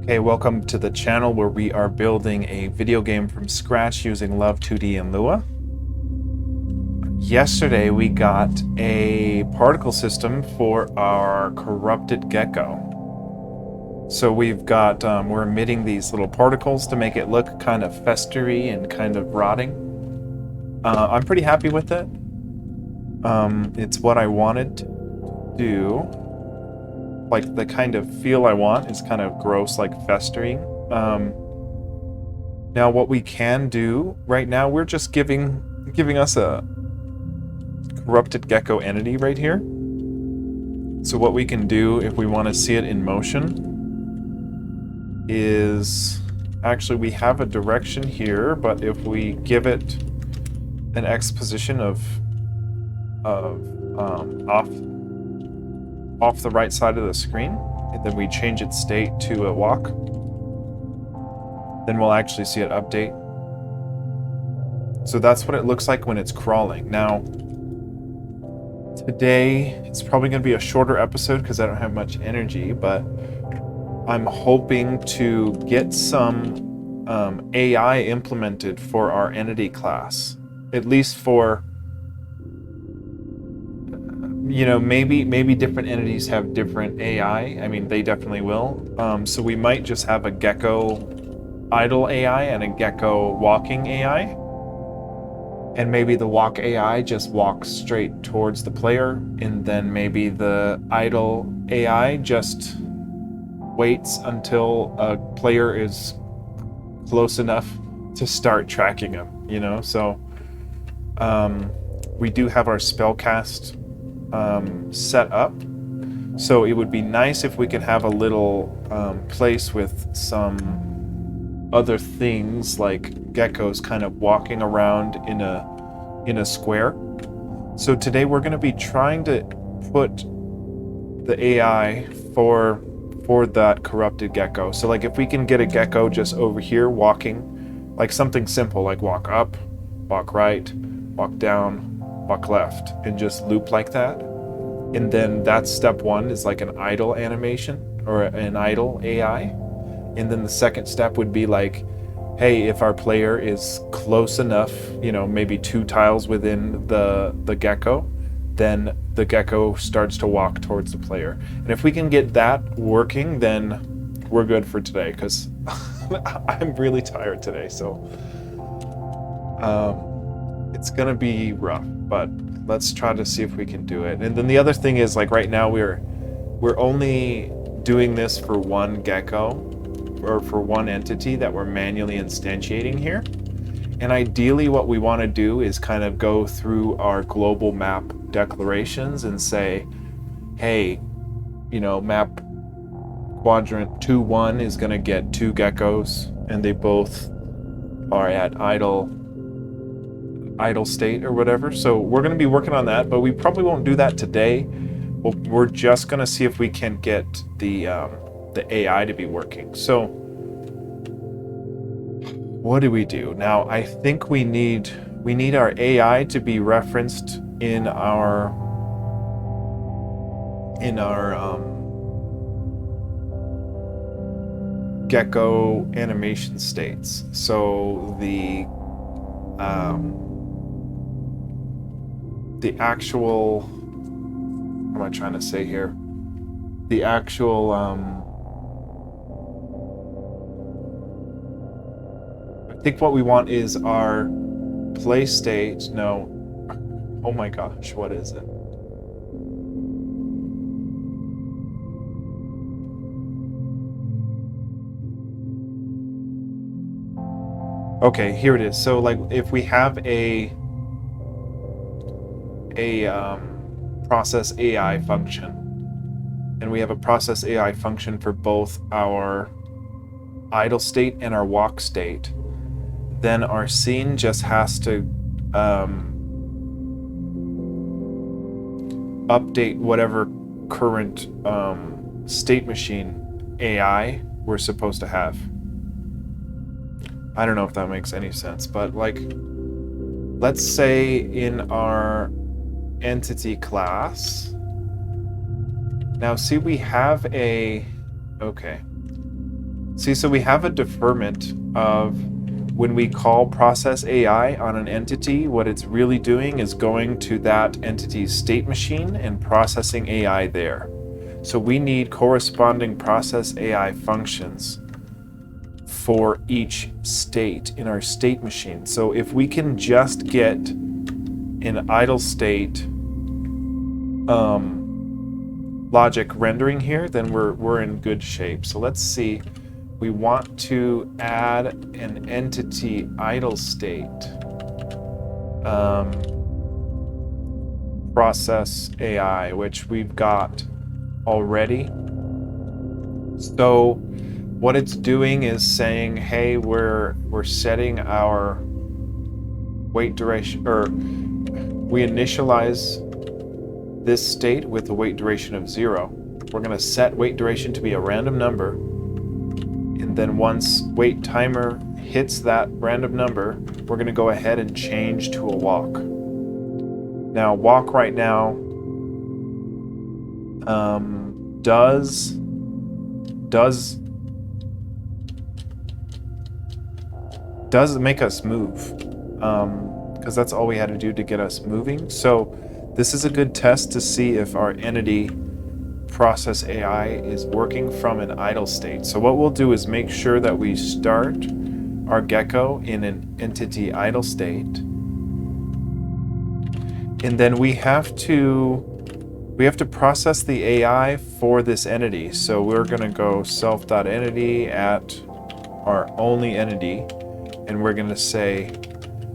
Hey, welcome to the channel where we are building a video game from scratch using Love2d and Lua. Yesterday we got a particle system for our corrupted gecko. So we've got, we're emitting these little particles to make it look kind of festery and kind of rotting. I'm pretty happy with it. It's what I wanted to do. Like the kind of feel I want is kind of gross, like festering. Now what we can do right now, we're just giving us a corrupted gecko entity right here. So what we can do if we want to see it in motion is, actually we have a direction here, but if we give it an X position of off the right side of the screen, and then we change its state to a walk, then we'll actually see it update. So that's what it looks like when it's crawling. Now, today, it's probably going to be a shorter episode because I don't have much energy, but I'm hoping to get some AI implemented for our entity class, at least for, you know, maybe different entities have different AI. I mean, they definitely will. So we might just have a gecko idle AI and a gecko walking AI. And maybe the walk AI just walks straight towards the player, and then maybe the idle AI just waits until a player is close enough to start tracking him, you know? So we do have our spellcast set up, so it would be nice if we could have a little place with some other things like geckos kind of walking around in a square. So today we're going to be trying to put the AI for that corrupted gecko. So like if we can get a gecko just over here walking, like something simple like walk up, walk right, walk down, walk left, and just loop like that. And then that's step one, is like an idle animation or an idle AI. And then the second step would be like, hey, if our player is close enough, you know, maybe 2 tiles within the gecko, then the gecko starts to walk towards the player. And if we can get that working, then we're good for today, because I'm really tired today, so it's gonna be rough, but let's try to see if we can do it. And then the other thing is, like right now we're only doing this for one gecko, or for one entity that we're manually instantiating here. And ideally what we want to do is kind of go through our global map declarations and say, hey, you know, map quadrant 2-1 is going to get 2 geckos, and they both are at idle state or whatever. So we're going to be working on that, but we probably won't do that today. We're just going to see if we can get the AI to be working. So what do we do now? I think we need our AI to be referenced in our gecko animation states. So the actual, what am I trying to say here? The actual I think what we want is our play state. No, oh my gosh, what is it? Okay, here it is. So like if we have a processAI function, and we have a processAI function for both our idle state and our walk state, then our scene just has to update whatever current state machine AI we're supposed to have. I don't know if that makes any sense, but like, let's say in our entity class, now see, we have a, okay, See, so we have a deferment of when we call processAI on an entity, what it's really doing is going to that entity's state machine and processing AI there. So we need corresponding processAI functions for each state in our state machine. So if we can just get an idle state logic rendering here, then we're in good shape. So let's see. We want to add an entity idle state. processAI, which we've got already. So what it's doing is saying, hey, we're setting our wait duration, or we initialize this state with a wait duration of 0. We're going to set wait duration to be a random number. And then once wait timer hits that random number, we're going to go ahead and change to a walk. Now, walk right now does make us move, because that's all we had to do to get us moving. So this is a good test to see if our entity processAI is working from an idle state. So what we'll do is make sure that we start our gecko in an entity idle state, and then we have to process the AI for this entity. So we're going to go self.entity at our only entity, and we're going to say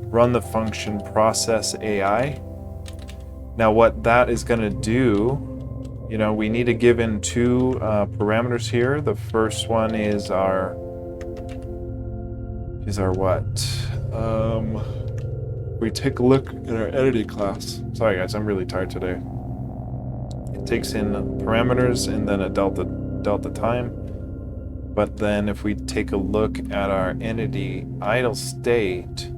run the function processAI. Now what that is going to do, we need to give in 2 parameters here. The first one is our what? We take a look at our entity class. Sorry guys, I'm really tired today. It takes in parameters and then a delta time. But then if we take a look at our entity idle state,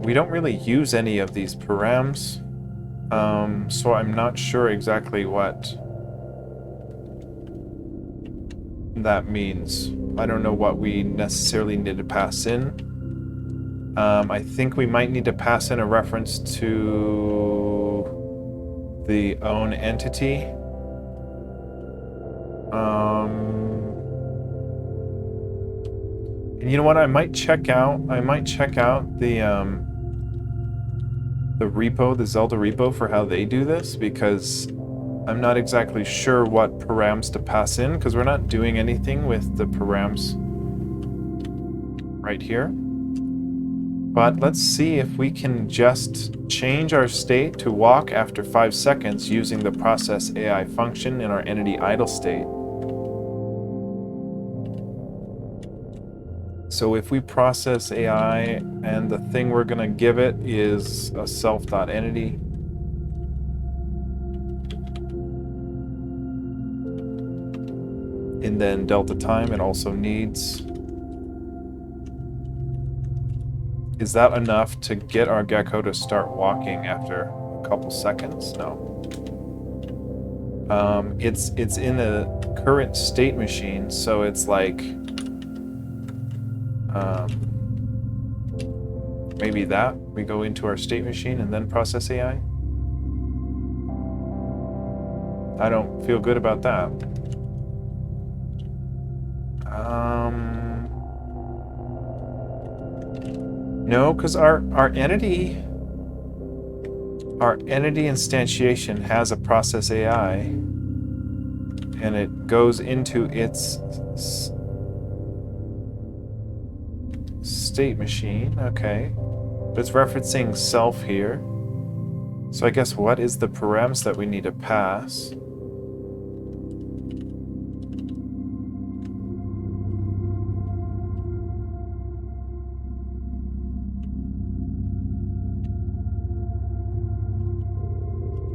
we don't really use any of these params, so I'm not sure exactly what that means. I don't know what we necessarily need to pass in. I think we might need to pass in a reference to the own entity. And you know what? I might check out the repo, the Zelda repo, for how they do this, because I'm not exactly sure what params to pass in, because we're not doing anything with the params right here. But let's see if we can just change our state to walk after 5 seconds using the processAI function in our entity idle state. So if we processAI and the thing we're going to give it is a self.entity, and then delta time it also needs, is that enough to get our gecko to start walking after a couple seconds? No. It's in a current state machine, so it's like maybe that we go into our state machine and then processAI. I don't feel good about that. No, because our entity instantiation has a processAI, and it goes into its state machine. Okay, but it's referencing self here. So I guess what is the params that we need to pass?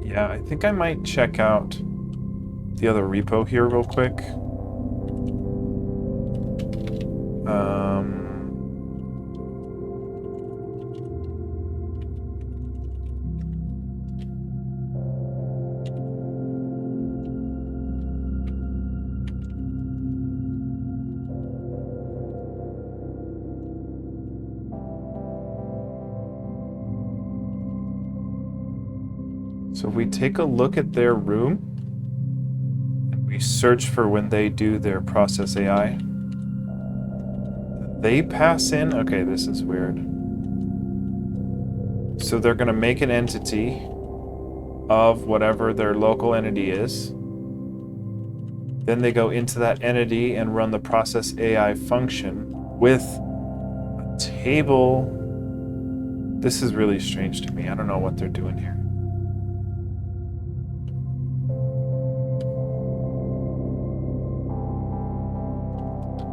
Yeah, I think I might check out the other repo here real quick. So if we take a look at their room, we search for when they do their process AI, they pass in, okay, this is weird. So they're going to make an entity of whatever their local entity is. Then they go into that entity and run the process AI function with a table. This is really strange to me. I don't know what they're doing here.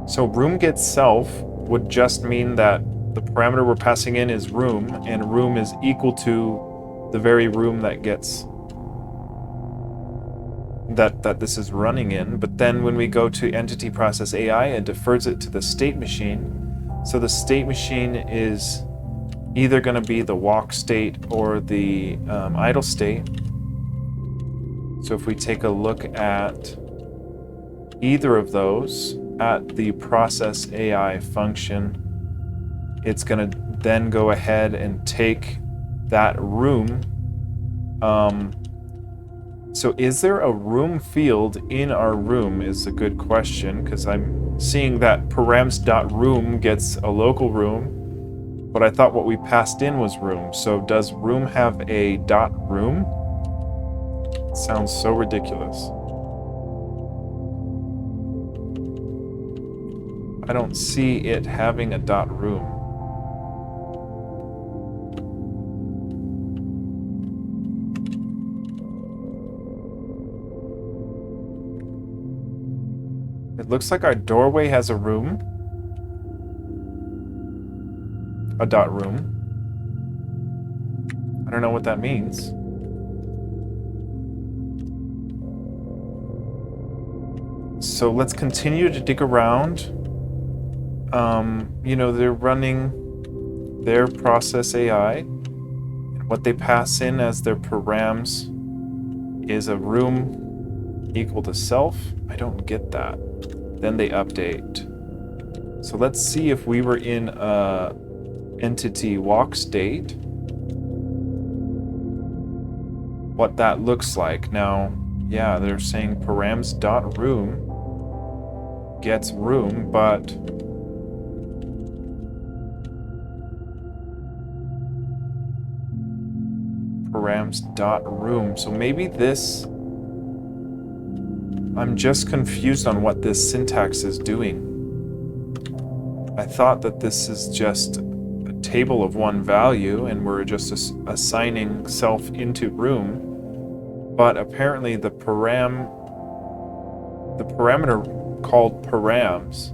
So room gets self would just mean that the parameter we're passing in is room, and room is equal to the very room that gets that this is running in. But then when we go to entity process AI, it defers it to the state machine. So the state machine is either going to be the walk state or the idle state. So if we take a look at either of those at the process AI function, it's going to then go ahead and take that room. So is there a room field in our room is a good question, because I'm seeing that params.room gets a local room, but I thought what we passed in was room. So does room have a .room? It sounds so ridiculous. I don't see it having a .room. It looks like our doorway has a room. A .room. I don't know what that means. So let's continue to dig around. You know, they're running their process AI. And what they pass in as their params is a room equal to self. I don't get that. Then they update. So let's see if we were in a entity walk state, what that looks like. Now, yeah, they're saying params.room gets room, but params.room. So maybe this, I'm just confused on what this syntax is doing. I thought that this is just a table of one value and we're just assigning self into room, but apparently the parameter called params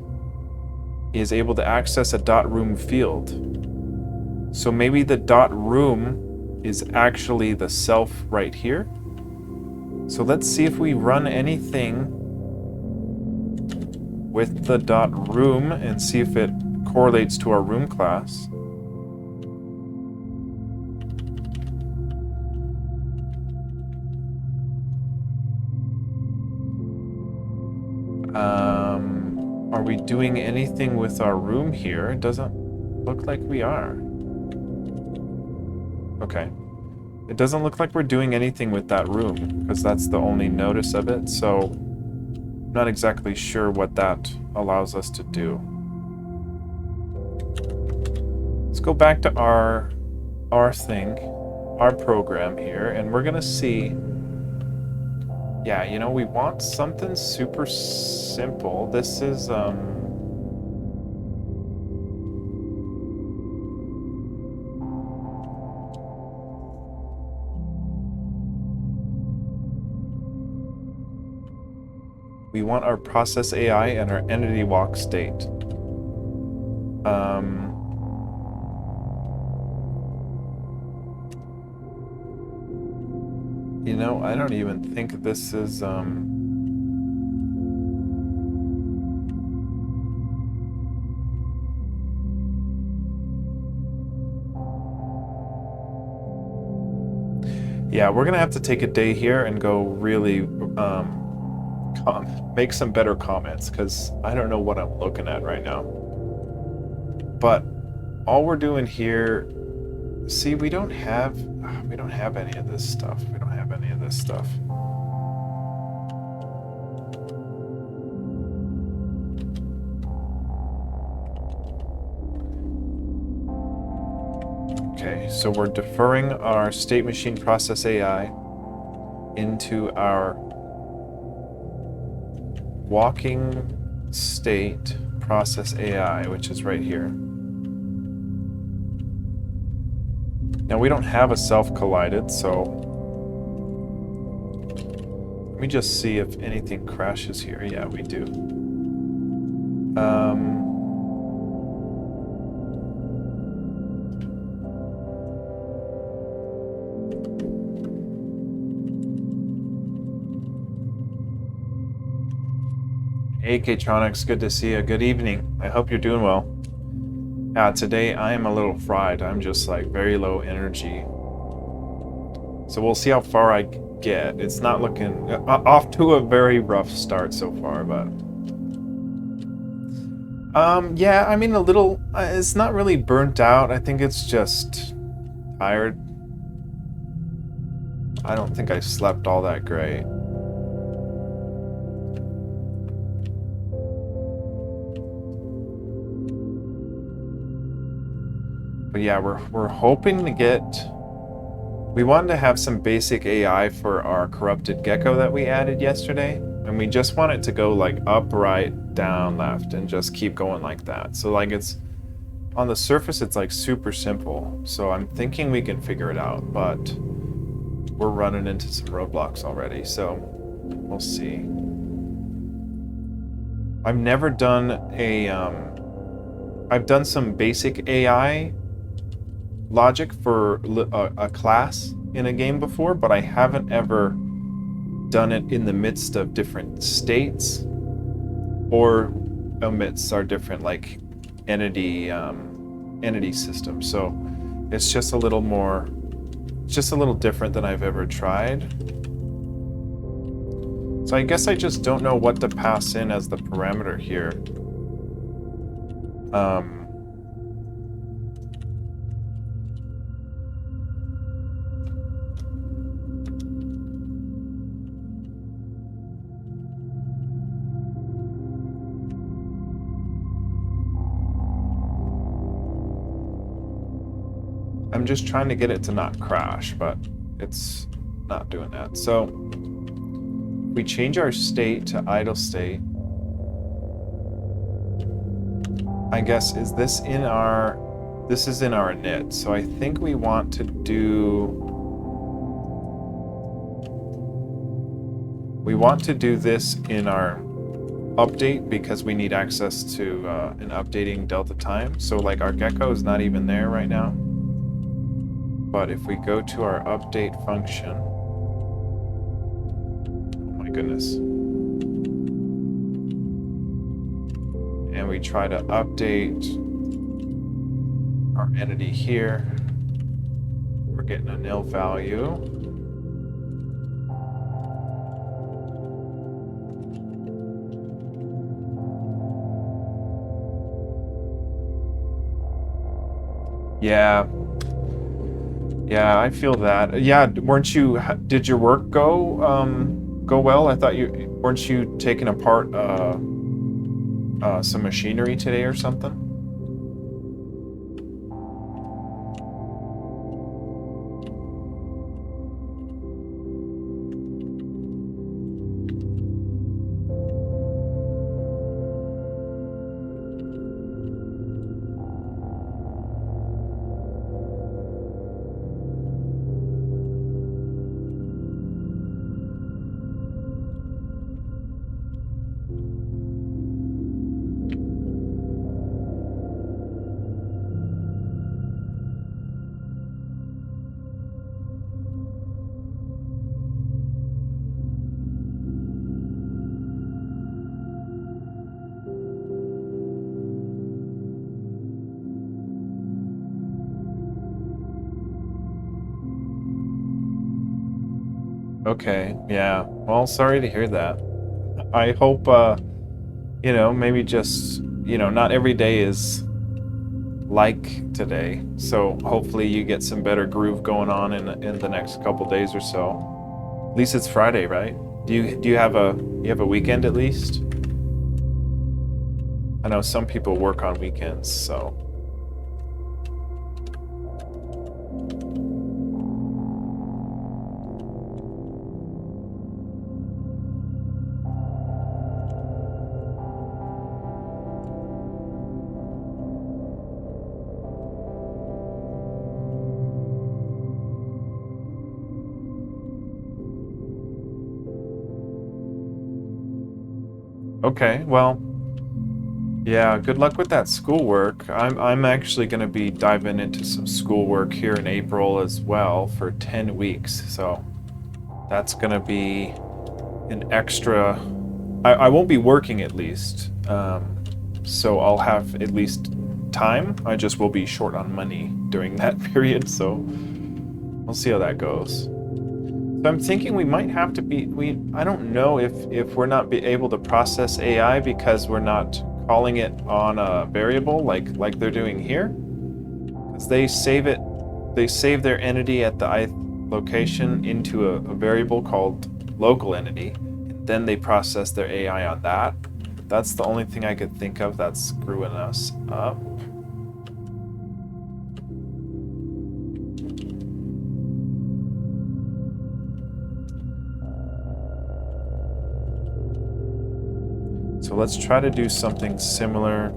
is able to access a .room field. So maybe the .room is actually the self right here. So let's see if we run anything with the .room and see if it correlates to our room class. Are we doing anything with our room here? It doesn't look like we are. Okay. It doesn't look like we're doing anything with that room, because that's the only notice of it, so I'm not exactly sure what that allows us to do. Let's go back to our program here, and we're gonna see, yeah, you know, we want something super simple. This is, we want our process AI and our entity walk state. You know, I don't even think this is, yeah, we're gonna have to take a day here and go really, make some better comments, because I don't know what I'm looking at right now. But all we're doing here See, we don't have any of this stuff. We don't have any of this stuff. Okay, so we're deferring our state machine process AI into our walking state process AI, which is right here. Now we don't have a self-collided, so let me just see if anything crashes here. Yeah, we do. Hey, K-Tronics, good to see you. Good evening. I hope you're doing well. Today I am a little fried. I'm just like very low energy. So we'll see how far I get. It's not looking off to a very rough start so far, but yeah, I mean a little. It's not really burnt out. I think it's just tired. I don't think I slept all that great. But yeah, we're hoping to get... We wanted to have some basic AI for our corrupted gecko that we added yesterday. And we just want it to go like up, right, down, left, and just keep going like that. So like it's... On the surface, it's like super simple. So I'm thinking we can figure it out, but we're running into some roadblocks already. So we'll see. I've never done a... I've done some basic AI logic for a class in a game before, but I haven't ever done it in the midst of different states or amidst our different like entity systems. So it's just a little more, just a little different than I've ever tried. So I guess I just don't know what to pass in as the parameter here. I'm just trying to get it to not crash, but it's not doing that. So we change our state to idle state. I guess, is this in our... This is in our init. So I think we want to do... We want to do this in our update because we need access to an updating delta time. So like our gecko is not even there right now. But if we go to our update function, oh my goodness, and we try to update our entity here, we're getting a nil value. Yeah, I feel that. Yeah, weren't you? Did your work go well? I thought weren't you taking apart some machinery today or something? Okay, yeah. Well, sorry to hear that. I hope, you know, maybe just, you know, not every day is like today. So hopefully you get some better groove going on in the next couple days or so. At least it's Friday, right? Do you have a weekend at least? I know some people work on weekends, so. Okay, well, yeah, good luck with that schoolwork. I'm actually going to be diving into some schoolwork here in April as well for 10 weeks. So that's going to be an extra. I won't be working at least. So I'll have at least time. I just will be short on money during that period. So we'll see how that goes. So I'm thinking we might have to be. I don't know if we're not be able to process AI because we're not calling it on a variable like they're doing here, because they save their entity at the ith location into a variable called local entity, and then they process their AI on that. That's the only thing I could think of that's screwing us up. So let's try to do something similar.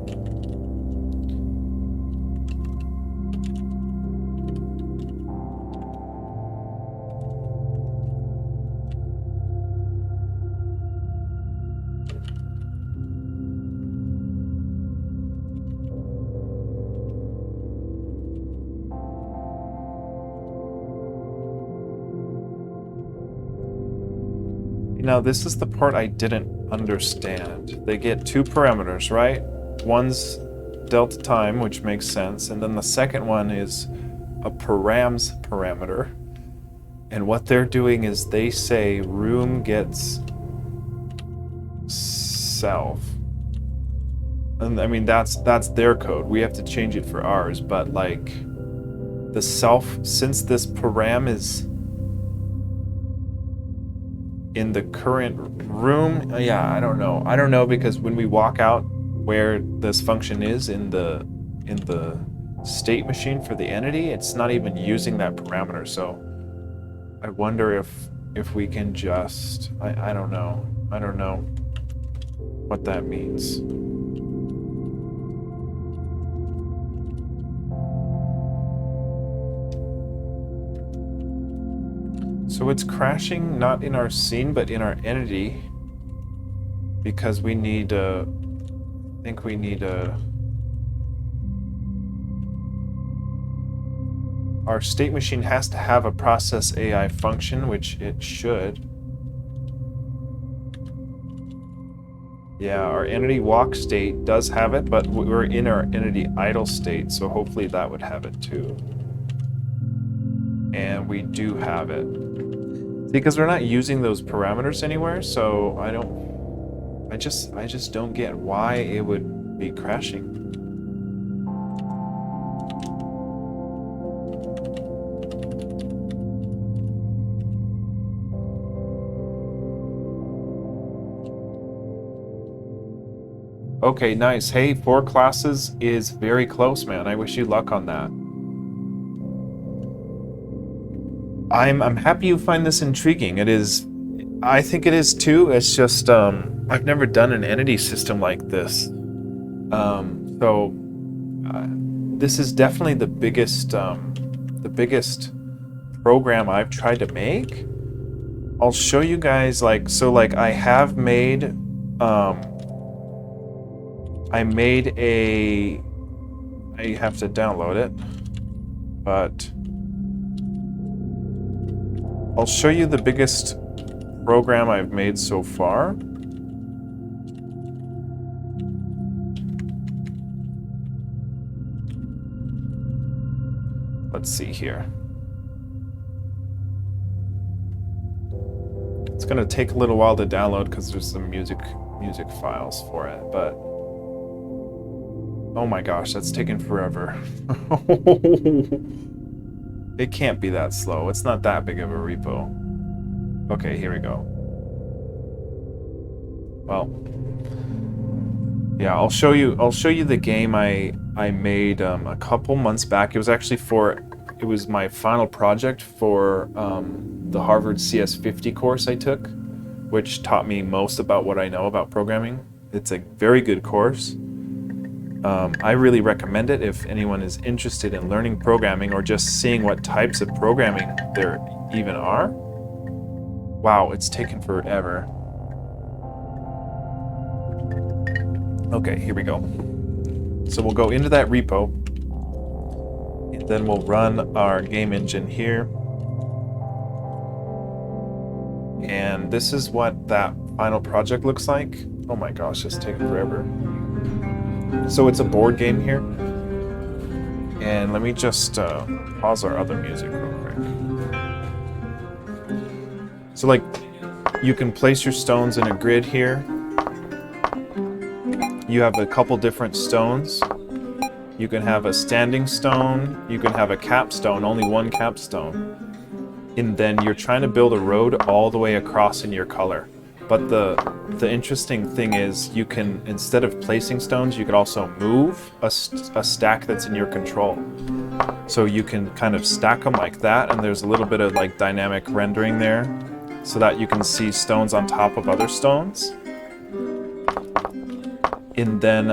Now this is the part I didn't understand. They get two parameters, right? One's delta time, which makes sense, and then the second one is a params parameter. And what they're doing is they say room gets self. And I mean that's their code. We have to change it for ours, but like the self, since this param is in the current room, yeah, I don't know because when we walk out where this function is in the state machine for the entity, it's not even using that parameter. So I wonder if we can just, I don't know what that means. So it's crashing not in our scene, but in our entity, because we need I think we need our state machine has to have a process AI function, which it should. Yeah, our entity walk state does have it, but we're in our entity idle state, so hopefully that would have it too. And we do have it. Because we're not using those parameters anywhere, so I just don't get why it would be crashing. Okay, nice. Hey, 4 classes is very close, man. I wish you luck on that. I'm happy you find this intriguing. It is, I think it is too. It's just I've never done an entity system like this, so this is definitely the biggest program I've tried to make. I'll show you guys like I have made I made a. I have to download it, but I'll show you the biggest program I've made so far. Let's see here. It's gonna take a little while to download because there's some music files for it, but Oh my gosh, that's taken forever. It can't be that slow. It's not that big of a repo. Okay, here we go. Well, yeah, I'll show you the game I made a couple months back. It was actually it was my final project for the Harvard CS50 course I took, which taught me most about what I know about programming. It's a very good course. I really recommend it if anyone is interested in learning programming or just seeing what types of programming there even are. Wow, it's taken forever. Okay, here we go. So we'll go into that repo, and then we'll run our game engine here. And this is what that final project looks like. Oh my gosh, it's taken forever. So it's a board game here. And let me just pause our other music real quick. So like, you can place your stones in a grid here. You have a couple different stones. You can have a standing stone. You can have a capstone, only one capstone. And then you're trying to build a road all the way across in your color. But the interesting thing is you can, instead of placing stones, you could also move a stack that's in your control. So you can kind of stack them like that, and there's a little bit of like dynamic rendering there so that you can see stones on top of other stones. And then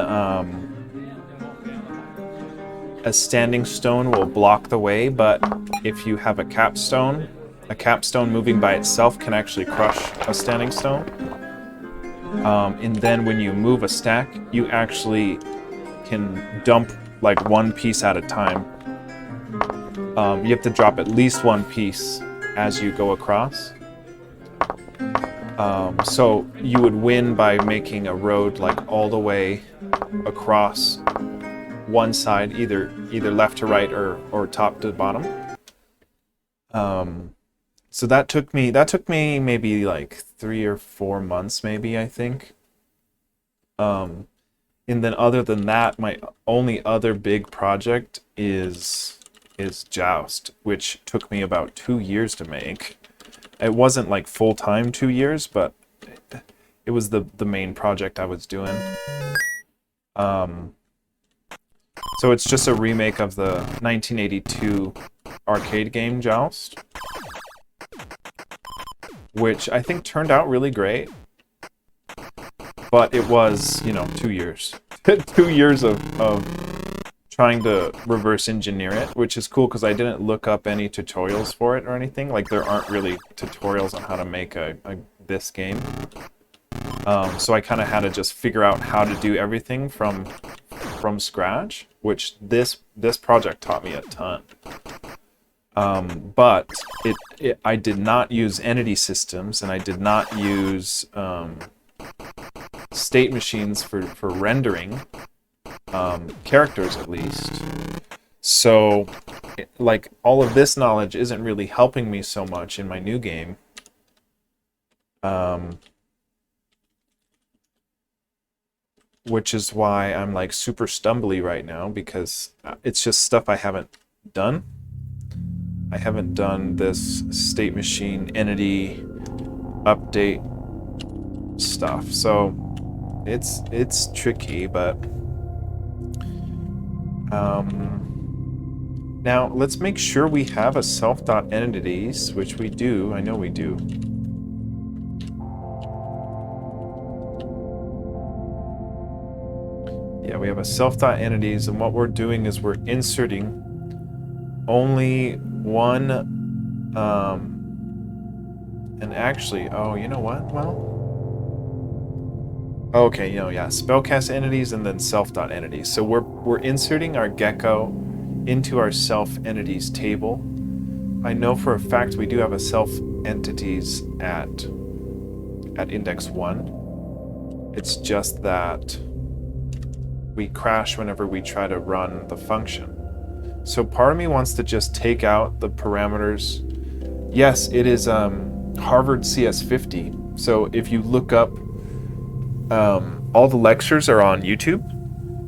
a standing stone will block the way, but if you have a capstone moving by itself can actually crush a standing stone. And then when you move a stack, you actually can dump like one piece at a time. You have to drop at least one piece as you go across. So you would win by making a road like all the way across one side, either left to right or top to bottom. So that took me maybe like 3 or 4 months, maybe, I think. And then other than that, my only other big project is Joust, which took me about 2 years to make. It wasn't like full-time 2 years, but it was the main project I was doing. So it's just a remake of the 1982 arcade game Joust, which I think turned out really great. But it was, 2 years. 2 years of trying to reverse engineer it, which is cool because I didn't look up any tutorials for it or anything. Like, there aren't really tutorials on how to make this game. So I kind of had to just figure out how to do everything from scratch, which this project taught me a ton. But I did not use entity systems, and I did not use state machines for rendering characters, at least. So, like, all of this knowledge isn't really helping me so much in my new game. Which is why I'm like super stumbly right now, because it's just stuff I haven't done. I haven't done this state machine entity update stuff, so it's tricky. But now let's make sure we have a self.entities, which we do. I know we do. Yeah, we have a self.entities, and what we're doing is we're inserting only one, and actually, oh, you know what? Well, okay, yeah, spellcast entities and then self.entities. So we're inserting our gecko into our self.entities table. I know for a fact we do have a self.entities at index 1. It's just that we crash whenever we try to run the function. So part of me wants to just take out the parameters. Yes, it is Harvard CS50. So if you look up, all the lectures are on YouTube.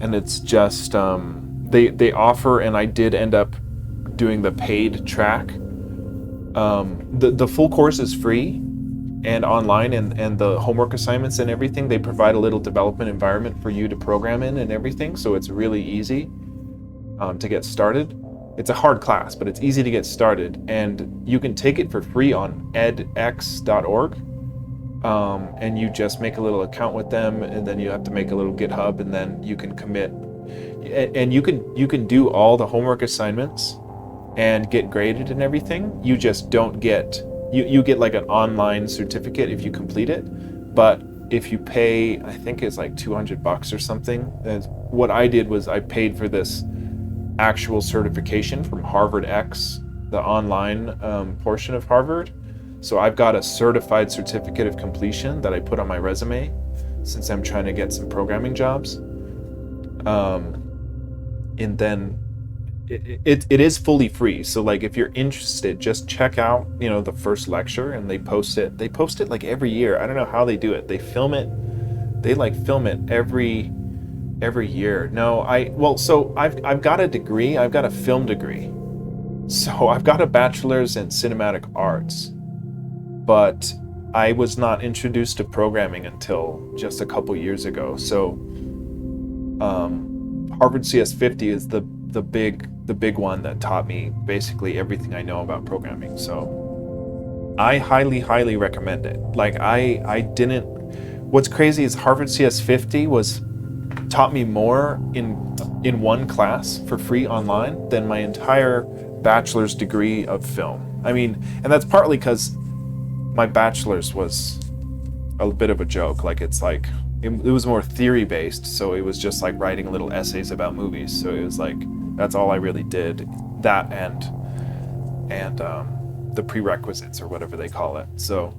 and it's just they offer, and I did end up doing the paid track. The full course is free and online, and the homework assignments and everything, they provide a little development environment for you to program in and everything, so it's really easy to get started. It's a hard class, but it's easy to get started, and you can take it for free on edx.org, and you just make a little account with them, and then you have to make a little GitHub, and then you can commit, and you can do all the homework assignments and get graded and everything. You just don't get, you get like an online certificate if you complete it, but if you pay, I think it's like $200 or something. What I did was I paid for this actual certification from Harvard X, the online portion of Harvard. So I've got a certified certificate of completion that I put on my resume since I'm trying to get some programming jobs. And then it is fully free. So like if you're interested, just check out, the first lecture, and they post it like every year. I don't know how they do it. They film it every year. So I've got a degree. I've got a film degree. So I've got a bachelor's in cinematic arts, but I was not introduced to programming until just a couple years ago. So Harvard CS50 is the big one that taught me basically everything I know about programming. So I highly recommend it. Like what's crazy is Harvard CS50 taught me more in one class for free online than my entire bachelor's degree of film. I mean, and that's partly because my bachelor's was a bit of a joke. Like it was more theory based, so it was just like writing little essays about movies. So it was like, that's all I really did, that and the prerequisites or whatever they call it. So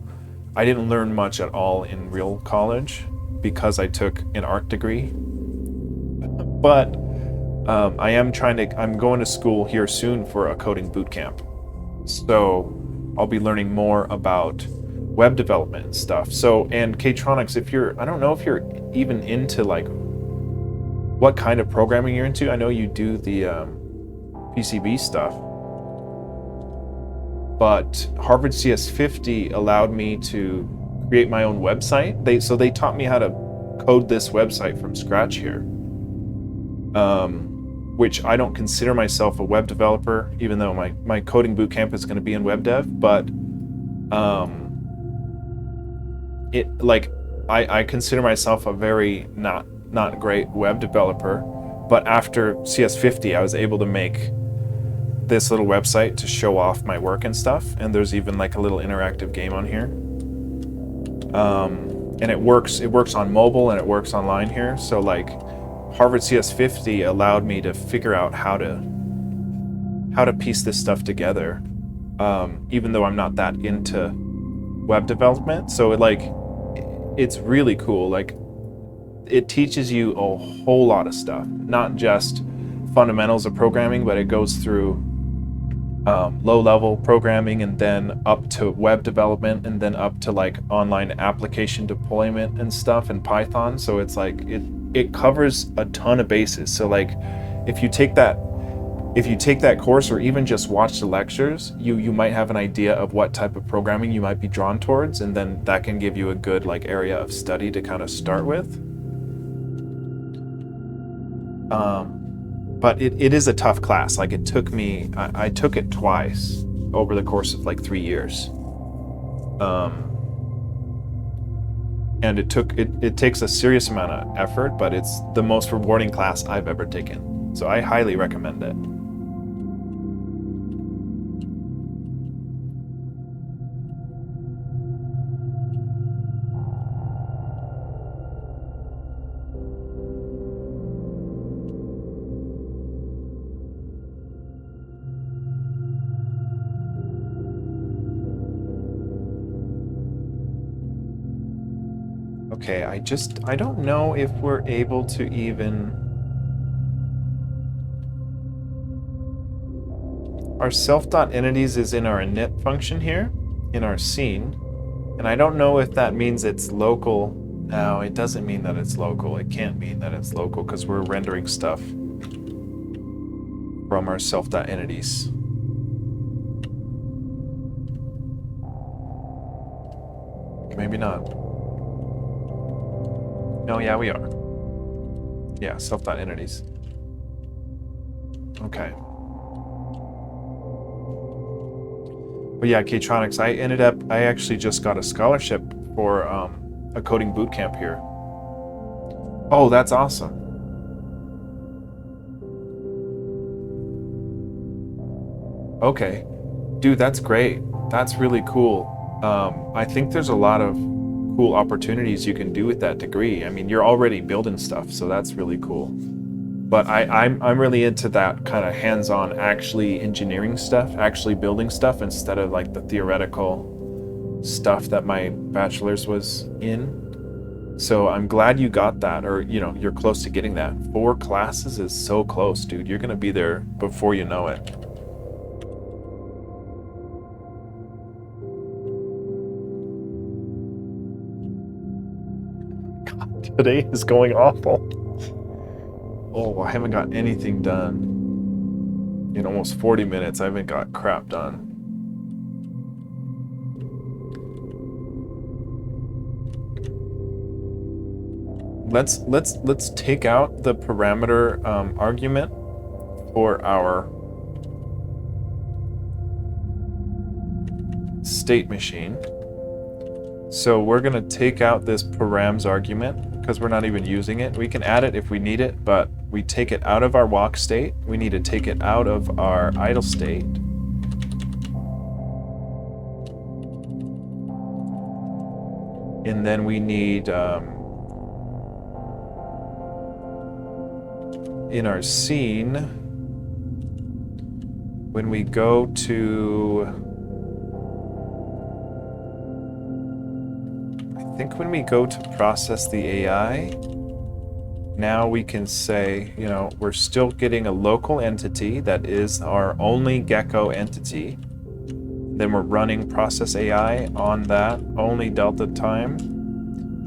I didn't learn much at all in real college because I took an art degree. But I'm going to school here soon for a coding boot camp. So I'll be learning more about web development and stuff. So, and Ktronics, I don't know if you're even into like what kind of programming you're into. I know you do the PCB stuff, but Harvard CS50 allowed me to create my own website. They taught me how to code this website from scratch here, which I don't consider myself a web developer, even though my coding bootcamp is going to be in web dev, but I consider myself a very not great web developer. But after CS50, I was able to make this little website to show off my work and stuff, and there's even like a little interactive game on here, and it works on mobile and it works online here. So like Harvard CS50 allowed me to figure out how to piece this stuff together, even though I'm not that into web development. So it's really cool. Like it teaches you a whole lot of stuff, not just fundamentals of programming, but it goes through low-level programming, and then up to web development, and then up to like online application deployment and stuff in Python. So it's like it covers a ton of bases. So like if you take that course, or even just watch the lectures, you might have an idea of what type of programming you might be drawn towards, and then that can give you a good like area of study to kind of start with. But it is a tough class. Like it took me, I took it twice over the course of like 3 years. And it takes a serious amount of effort, but it's the most rewarding class I've ever taken. So I highly recommend it. Okay, I don't know if we're able to even... Our self.entities is in our init function here, in our scene, and I don't know if that means it's local No, it doesn't mean that it's local. It can't mean that it's local because we're rendering stuff from our self.entities. Maybe not. No, yeah, we are. Yeah, self.entities. Okay. But yeah, K-Tronics, I actually just got a scholarship for a coding bootcamp here. Oh, that's awesome. Okay. Dude, that's great. That's really cool. I think there's a lot of cool opportunities you can do with that degree. I mean, you're already building stuff, so that's really cool. But I'm really into that kind of hands-on, actually engineering stuff, actually building stuff instead of like the theoretical stuff that my bachelor's was in. So I'm glad you got that, or you're close to getting that. 4 classes is so close, dude. You're gonna be there before you know it. God, today is going awful. Oh, I haven't got anything done. In almost 40 minutes, I haven't got crap done. Let's take out the parameter argument for our state machine. So we're gonna take out this params argument because we're not even using it. We can add it if we need it, but we take it out of our walk state. We need to take it out of our idle state. And then we need, in our scene, when we go to, I think when we go to process the AI, now we can say, we're still getting a local entity that is our only Gecko entity. Then we're running processAI on that only delta time.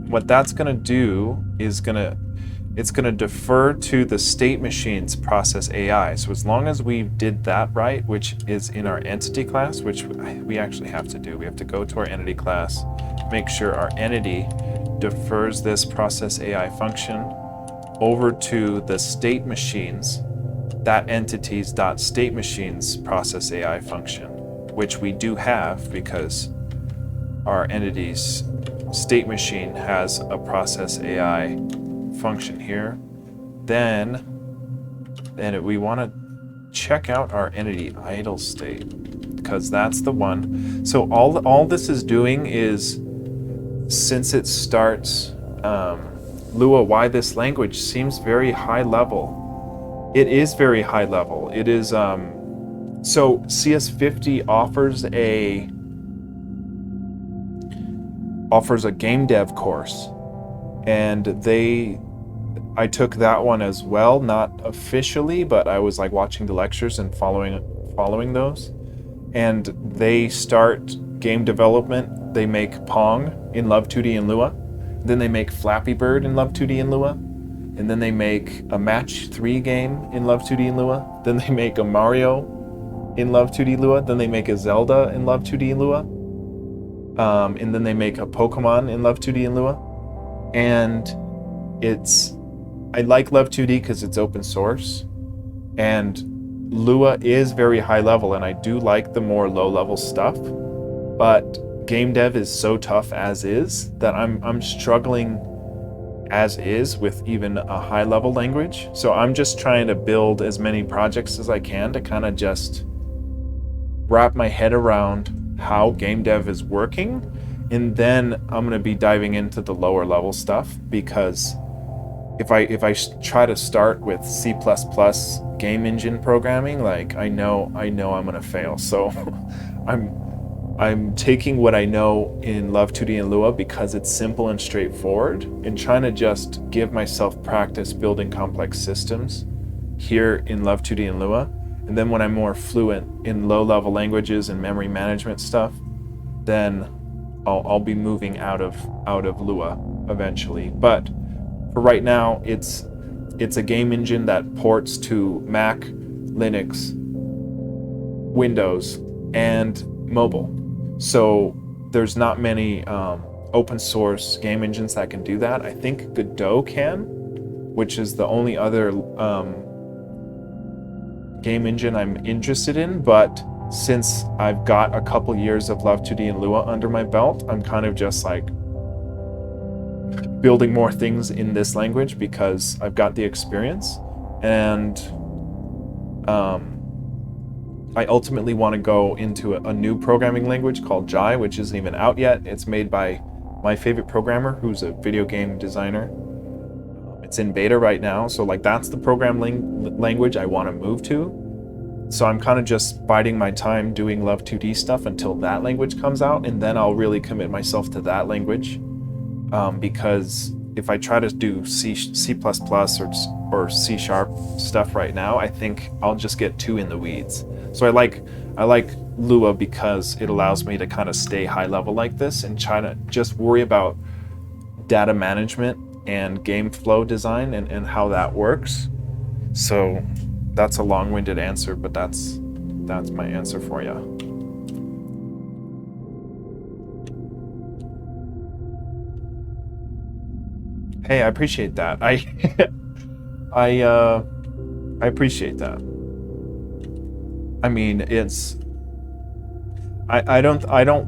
What that's going to do is it's going to defer to the state machine's processAI. So as long as we did that right, which is in our entity class, which we actually have to do, we have to go to our entity class, make sure our entity defers this processAI function over to the state machines, that entity's .state machines processAI function, which we do have because our entity's state machine has a processAI function here. Then we want to check out our entity idle state because that's the one. So all this is doing is, since it starts, Lua, why this language seems very high level. It is very high level. It is, so CS50 offers a game dev course, and I took that one as well, not officially, but I was like watching the lectures and following those. And they start game development. They make Pong in Love2d and Lua. Then they make Flappy Bird in Love2d and Lua. And then they make a Match 3 game in Love2d and Lua. Then they make a Mario in Love2d Lua. Then they make a Zelda in Love2d and Lua. And then they make a Pokemon in Love2d and Lua. And I like Love2d because it's open source. And Lua is very high level, and I do like the more low level stuff. But game dev is so tough as is that I'm struggling as is with even a high level language. So I'm just trying to build as many projects as I can to kind of just wrap my head around how game dev is working. And then I'm going to be diving into the lower level stuff, because if I try to start with C++ game engine programming, like I know I'm going to fail. So I'm taking what I know in Love2d and Lua because it's simple and straightforward, and trying to just give myself practice building complex systems here in Love2d and Lua. And then when I'm more fluent in low-level languages and memory management stuff, then I'll be moving out of Lua. eventually. But for right now, it's a game engine that ports to Mac, Linux, Windows, and mobile. So there's not many open source game engines that can do that. I think Godot can, which is the only other game engine I'm interested in. But since I've got a couple years of Love2d and Lua under my belt, I'm kind of just like building more things in this language because I've got the experience, and I ultimately want to go into a new programming language called Jai, which isn't even out yet. It's made by my favorite programmer, who's a video game designer. It's in beta right now, so like that's the programming language I want to move to. So I'm kind of just biding my time doing Love2d stuff until that language comes out, and then I'll really commit myself to that language. Because if I try to do C++ or C# stuff right now, I think I'll just get too in the weeds. So I like Lua because it allows me to kind of stay high level like this and try to just worry about data management and game flow design and how that works. So that's a long-winded answer, but that's my answer for you. Hey, I appreciate that. I appreciate that. I mean, it's I don't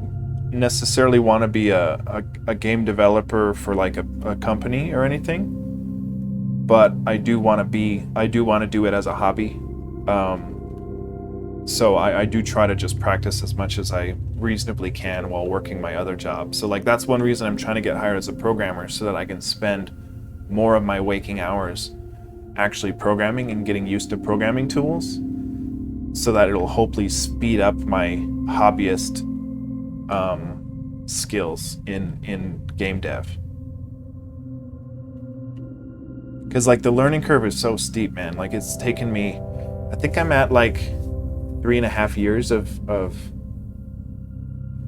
necessarily want to be a game developer for like a company or anything, but I do want to do it as a hobby. So I do try to just practice as much as I reasonably can while working my other job. So like that's one reason I'm trying to get hired as a programmer, so that I can spend more of my waking hours actually programming and getting used to programming tools, so that it'll hopefully speed up my hobbyist skills in game dev. Because like the learning curve is so steep, man. Like it's taken me, I think I'm at like 3.5 years of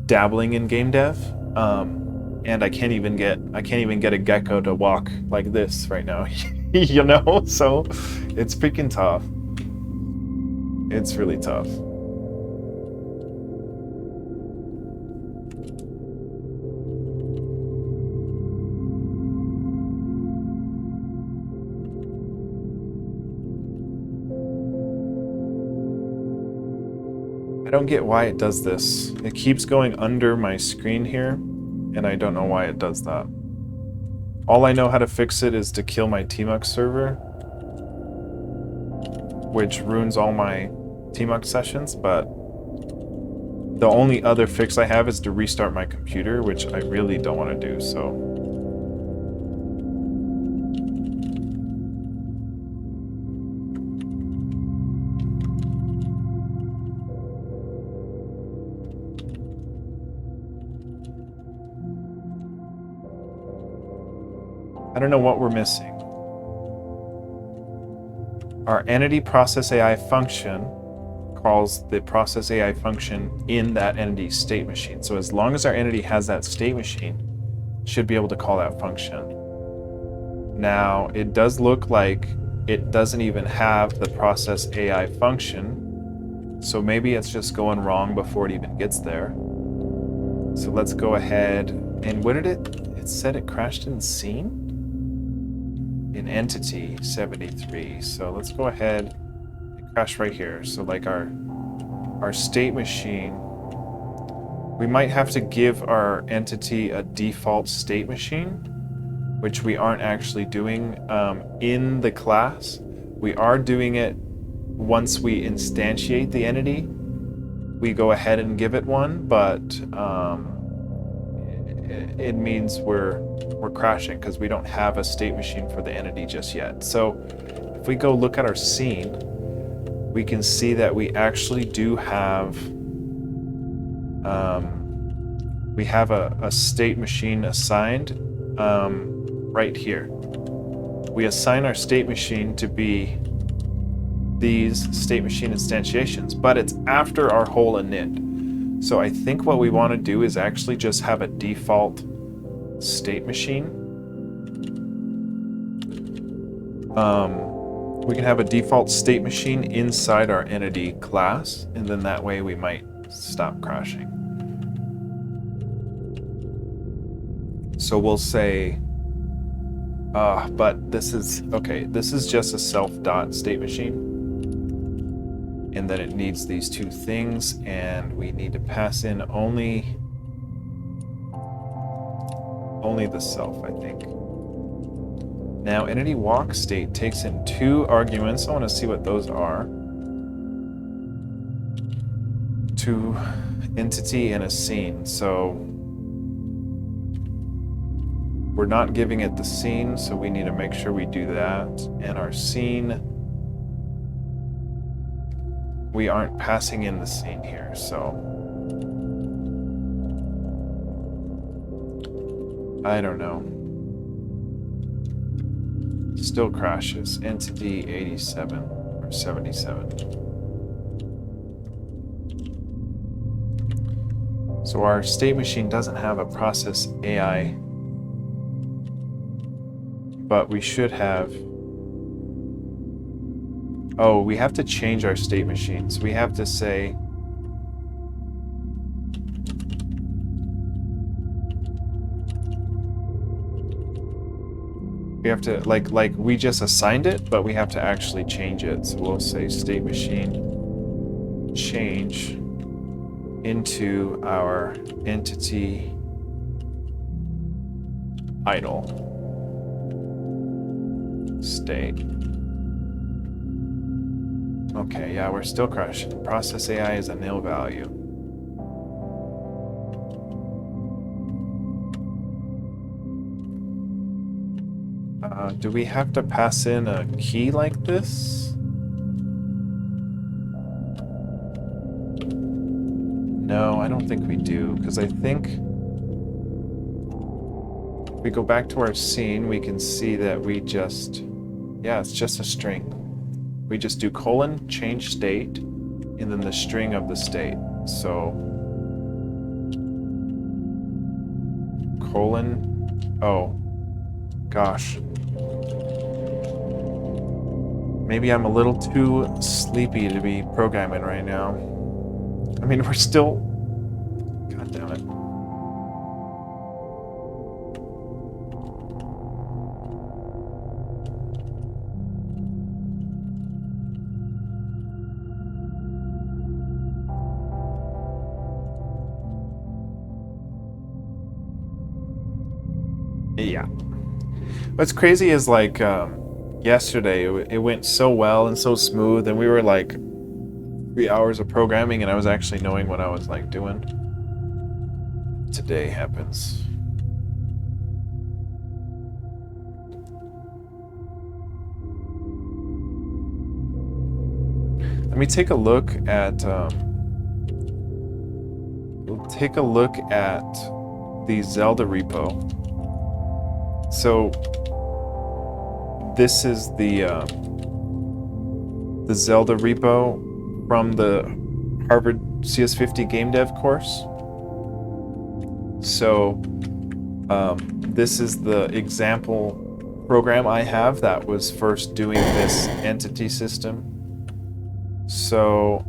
dabbling in game dev, and I can't even get a gecko to walk like this right now. You know, so it's freaking tough. It's really tough. I don't get why it does this. It keeps going under my screen here, and I don't know why it does that. All I know how to fix it is to kill my tmux server, which ruins all my tmux sessions, but the only other fix I have is to restart my computer, which I really don't want to do, so. I don't know what we're missing. Our entity processAI function calls the processAI function in that entity's state machine. So as long as our entity has that state machine, it should be able to call that function. Now, it does look like it doesn't even have the processAI function, so maybe it's just going wrong before it even gets there. So let's go ahead, and what did it said it crashed in scene? In entity 73. So let's go ahead and crash right here. So like our state machine, we might have to give our entity a default state machine, which we aren't actually doing in the class. We are doing it once we instantiate the entity. We go ahead and give it one, but it means we're crashing because we don't have a state machine for the entity just yet. So if we go look at our scene, we can see that we actually do have we have a state machine assigned right here. We assign our state machine to be these state machine instantiations, but it's after our whole init. So I think what we want to do is actually just have a default state machine We can have a default state machine inside our entity class, and then that way we might stop crashing. So we'll say, but this is, okay, this is just a self.state machine. And then it needs these two things, and we need to pass in only the self, I think. Now, entity walk state takes in 2 arguments. I want to see what those are. To entity and a scene. So we're not giving it the scene, so we need to make sure we do that. And our scene, we aren't passing in the scene here, so I don't know. Still crashes. Entity 87 or 77. So our state machine doesn't have a process AI, but we should have. Oh, we have to change our state machine. So we have to say we have to like we just assigned it, but we have to actually change it. So we'll say state machine change into our entity idle state. Okay, yeah, we're still crashing. Process AI is a nil value. Do we have to pass in a key like this? No, I don't think we do, because I think if we go back to our scene, we can see that we just, yeah, it's just a string. We just do colon, change state, and then the string of the state. So colon, oh, gosh. Maybe I'm a little too sleepy to be programming right now. I mean, we're still, god damn it. Yeah. What's crazy is like yesterday it went so well and so smooth, and we were like 3 hours of programming, and I was actually knowing what I was like doing. Today happens. Let me take a look at we'll take a look at the Zelda repo. So this is the Zelda repo from the Harvard CS50 game dev course. So this is the example program I have that was first doing this entity system. So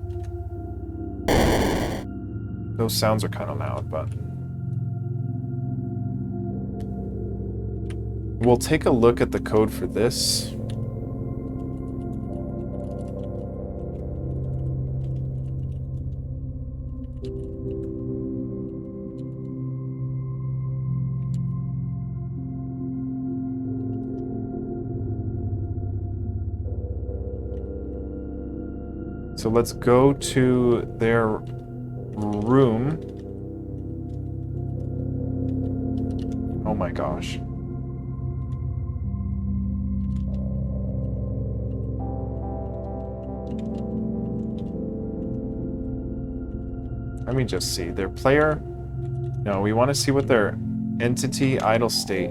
those sounds are kind of loud, but we'll take a look at the code for this. So let's go to their room. Oh my gosh. Let me just see. Their player... No, we want to see what their entity idle state...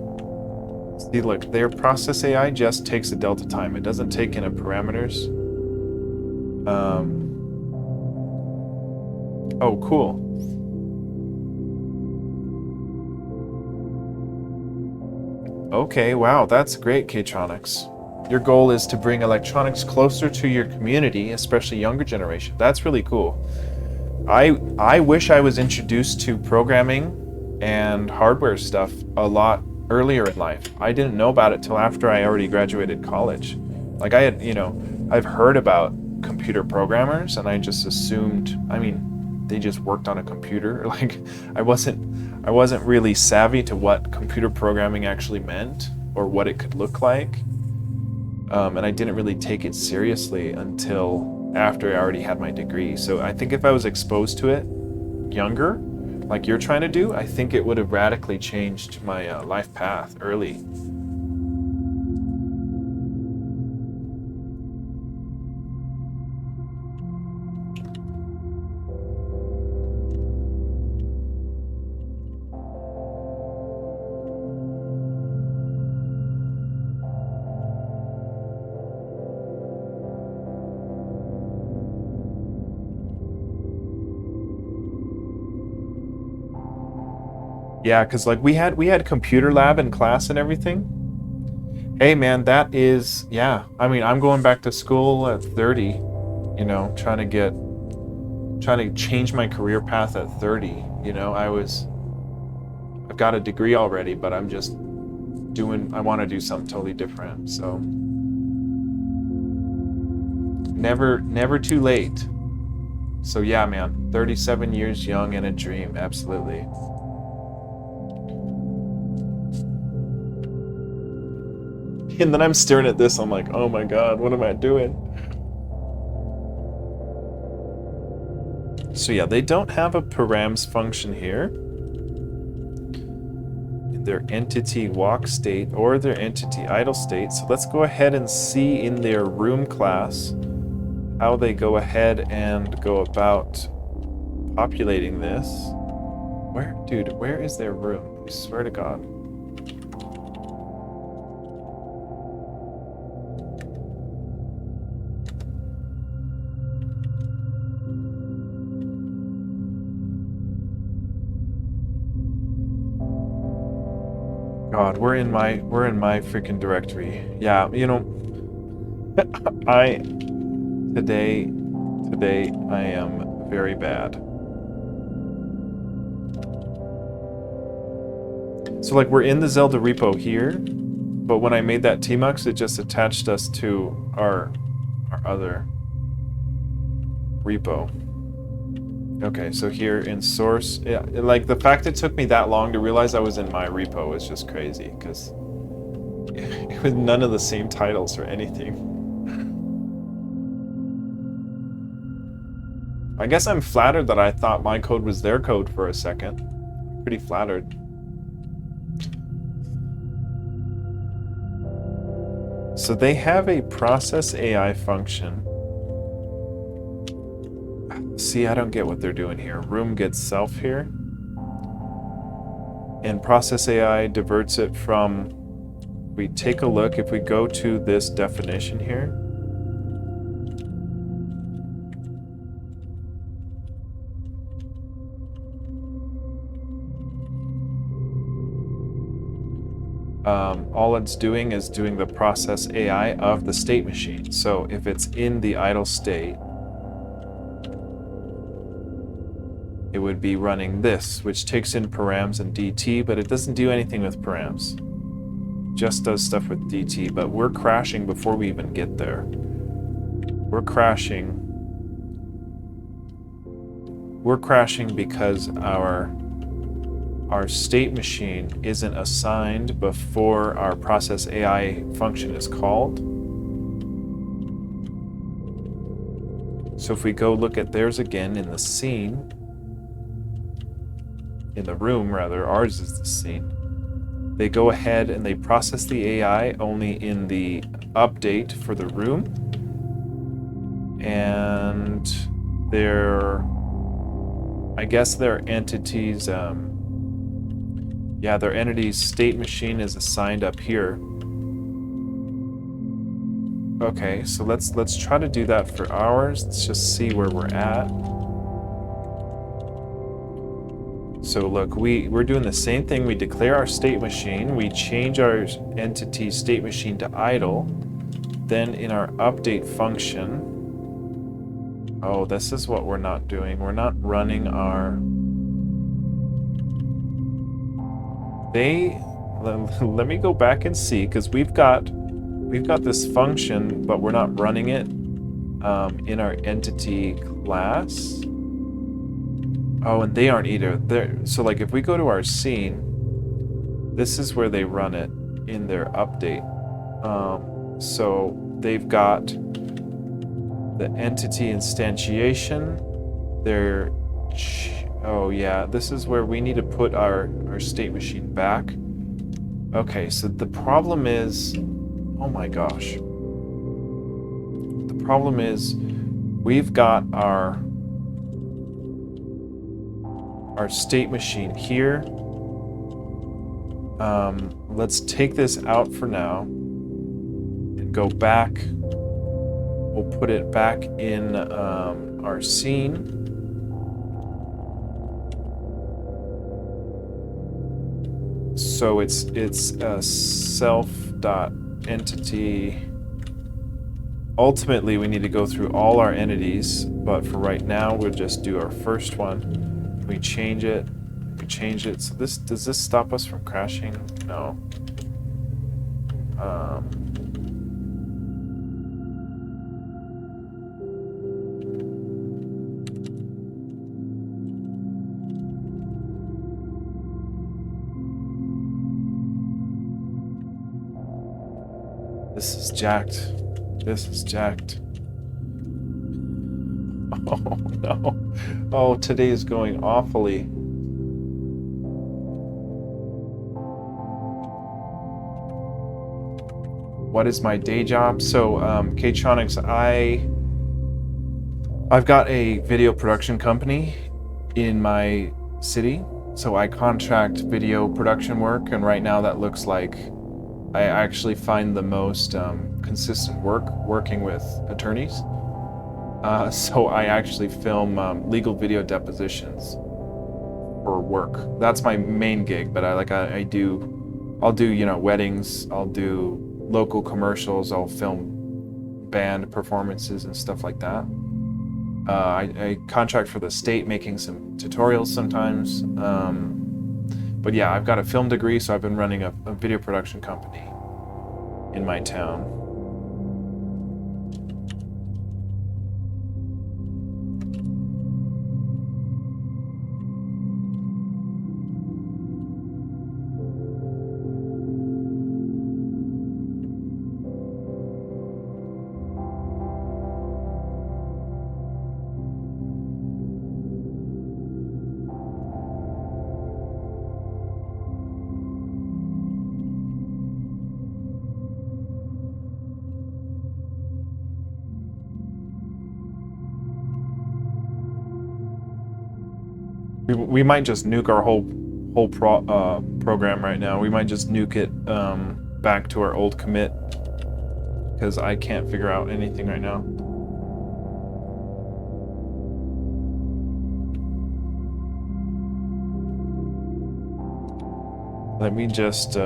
See, look, their process AI just takes the delta time. It doesn't take in a parameters. Oh, cool. Okay, wow, that's great, Ktronics. Your goal is to bring electronics closer to your community, especially younger generation. That's really cool. I wish I was introduced to programming and hardware stuff a lot earlier in life. I didn't know about it till after I already graduated college. Like I had, I've heard about computer programmers and I just assumed, they just worked on a computer. Like I wasn't really savvy to what computer programming actually meant or what it could look like. And I didn't really take it seriously until after I already had my degree. So I think if I was exposed to it younger, like you're trying to do, I think it would have radically changed my life path early. Yeah, because like we had computer lab in class and everything. Hey man, that is, yeah. I'm going back to school at 30, trying to change my career path at 30. I've got a degree already, but I want to do something totally different. So never too late. So yeah, man, 37 years young and a dream, absolutely. And then I'm staring at this, I'm like, oh my god, what am I doing? So yeah, they don't have a params function here in their entity walk state or their entity idle state. So let's go ahead and see in their room class how they go ahead and go about populating this. Where is their room? I swear to God. God, we're in my freaking directory. Yeah, today I am very bad. So like we're in the Zelda repo here, but when I made that tmux, it just attached us to our other repo. Okay, so here in source, yeah, like the fact it took me that long to realize I was in my repo is just crazy because it was none of the same titles or anything. I guess I'm flattered that I thought my code was their code for a second. Pretty flattered. So they have a processAI function. See, I don't get what they're doing here. Room gets self here. And processAI diverts it from, we take a look, if we go to this definition here. All it's doing is doing the processAI of the state machine. So if it's in the idle state, it would be running this, which takes in params and DT, but it doesn't do anything with params. Just does stuff with DT, but we're crashing before we even get there. We're crashing because our state machine isn't assigned before our processAI function is called. So if we go look at theirs again in the scene, in the room rather, ours is the scene, they go ahead and they process the AI only in the update for the room, and their entities, their entity's state machine is assigned up here. Okay, so let's try to do that for ours. Let's just see where we're at. So look, we're doing the same thing. We declare our state machine, we change our entity state machine to idle, then in our update function, oh, this is what we're not doing. We're not running our... Let me go back and see, because we've got this function, but we're not running it in our entity class. Oh, and they aren't either. So like if we go to our scene, this is where they run it in their update. So they've got the entity instantiation. Oh yeah, this is where we need to put our state machine back. Okay, so the problem is, oh my gosh. The problem is we've got our state machine here. Let's take this out for now and go back. We'll put it back in our scene. So it's self.entity. Ultimately, we need to go through all our entities, but for right now, we'll just do our first one. We change it. So does this stop us from crashing? No. This is jacked. This is jacked. Oh no. Oh, today is going awfully. What is my day job? So, K-Tronics, I've got a video production company in my city. So I contract video production work, and right now that looks like I actually find the most consistent work working with attorneys. So I actually film legal video depositions for work. That's my main gig, but I'll do weddings, I'll do local commercials, I'll film band performances and stuff like that. I contract for the state, making some tutorials sometimes. But yeah, I've got a film degree, so I've been running a video production company in my town. We might just nuke our whole program right now. We might just nuke it back to our old commit, because I can't figure out anything right now. Let me just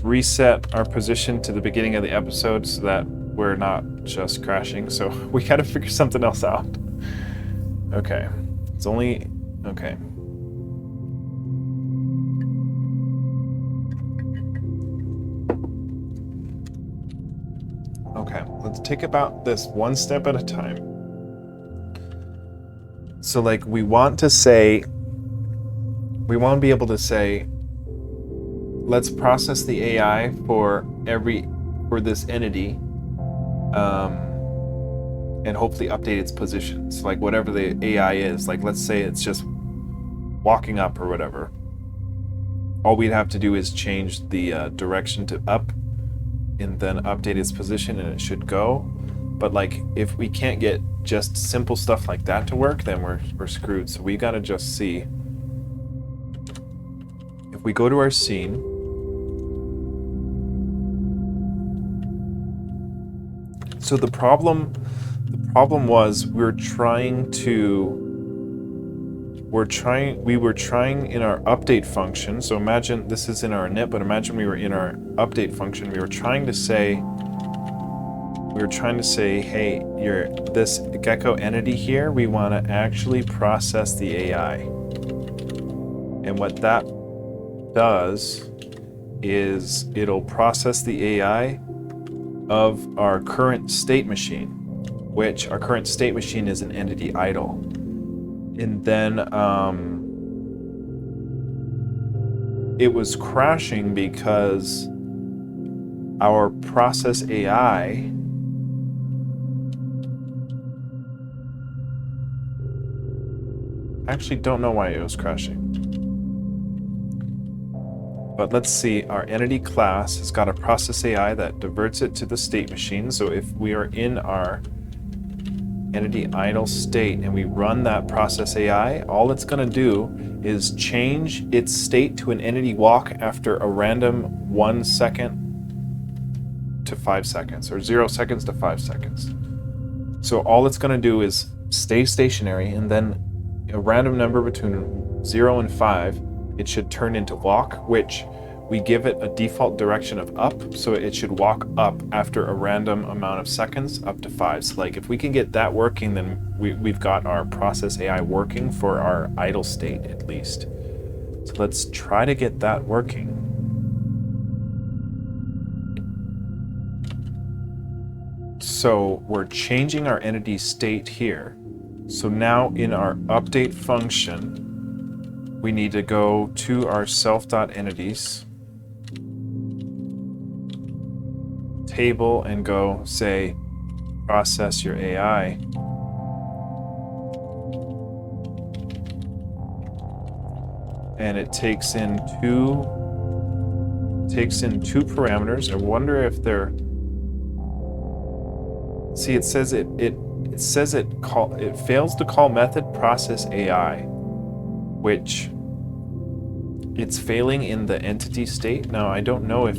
reset our position to the beginning of the episode so that we're not just crashing. So we gotta figure something else out. Okay. It's only... Okay. Okay, let's take about this one step at a time. So like we want to be able to say, let's process the AI for this entity, and hopefully update its positions. Like whatever the AI is, like let's say it's just walking up or whatever. all we'd have to do is change the direction to up and then update its position and it should go. But like, if we can't get just simple stuff like that to work, then we're screwed. So we gotta just see. If we go to our scene, so the problem was we were trying in our update function. So imagine this is in our init, but imagine we were in our update function. We were trying to say, hey, you're this gecko entity here. We want to actually process the AI. And what that does is it'll process the AI of our current state machine, which our current state machine is an entity idle. And then it was crashing because our processAI actually don't know why it was crashing. But let's see, our entity class has got a processAI that diverts it to the state machine. So if we are in our entity idle state and we run that processAI, all it's going to do is change its state to an entity walk after a random 1 second to 5 seconds, or 0 seconds to 5 seconds. So all it's going to do is stay stationary, and then a random number between 0 and 5, it should turn into walk, which we give it a default direction of up, so it should walk up after a random amount of seconds up to 5. So like, if we can get that working, then we've got our processAI working for our idle state at least. So let's try to get that working. So we're changing our entity state here. So now in our update function, we need to go to our self.entities table and go say, process your AI. And it takes in two parameters. I wonder if they're, see, it says it fails to call method processAI, which it's failing in the entity state. Now, I don't know if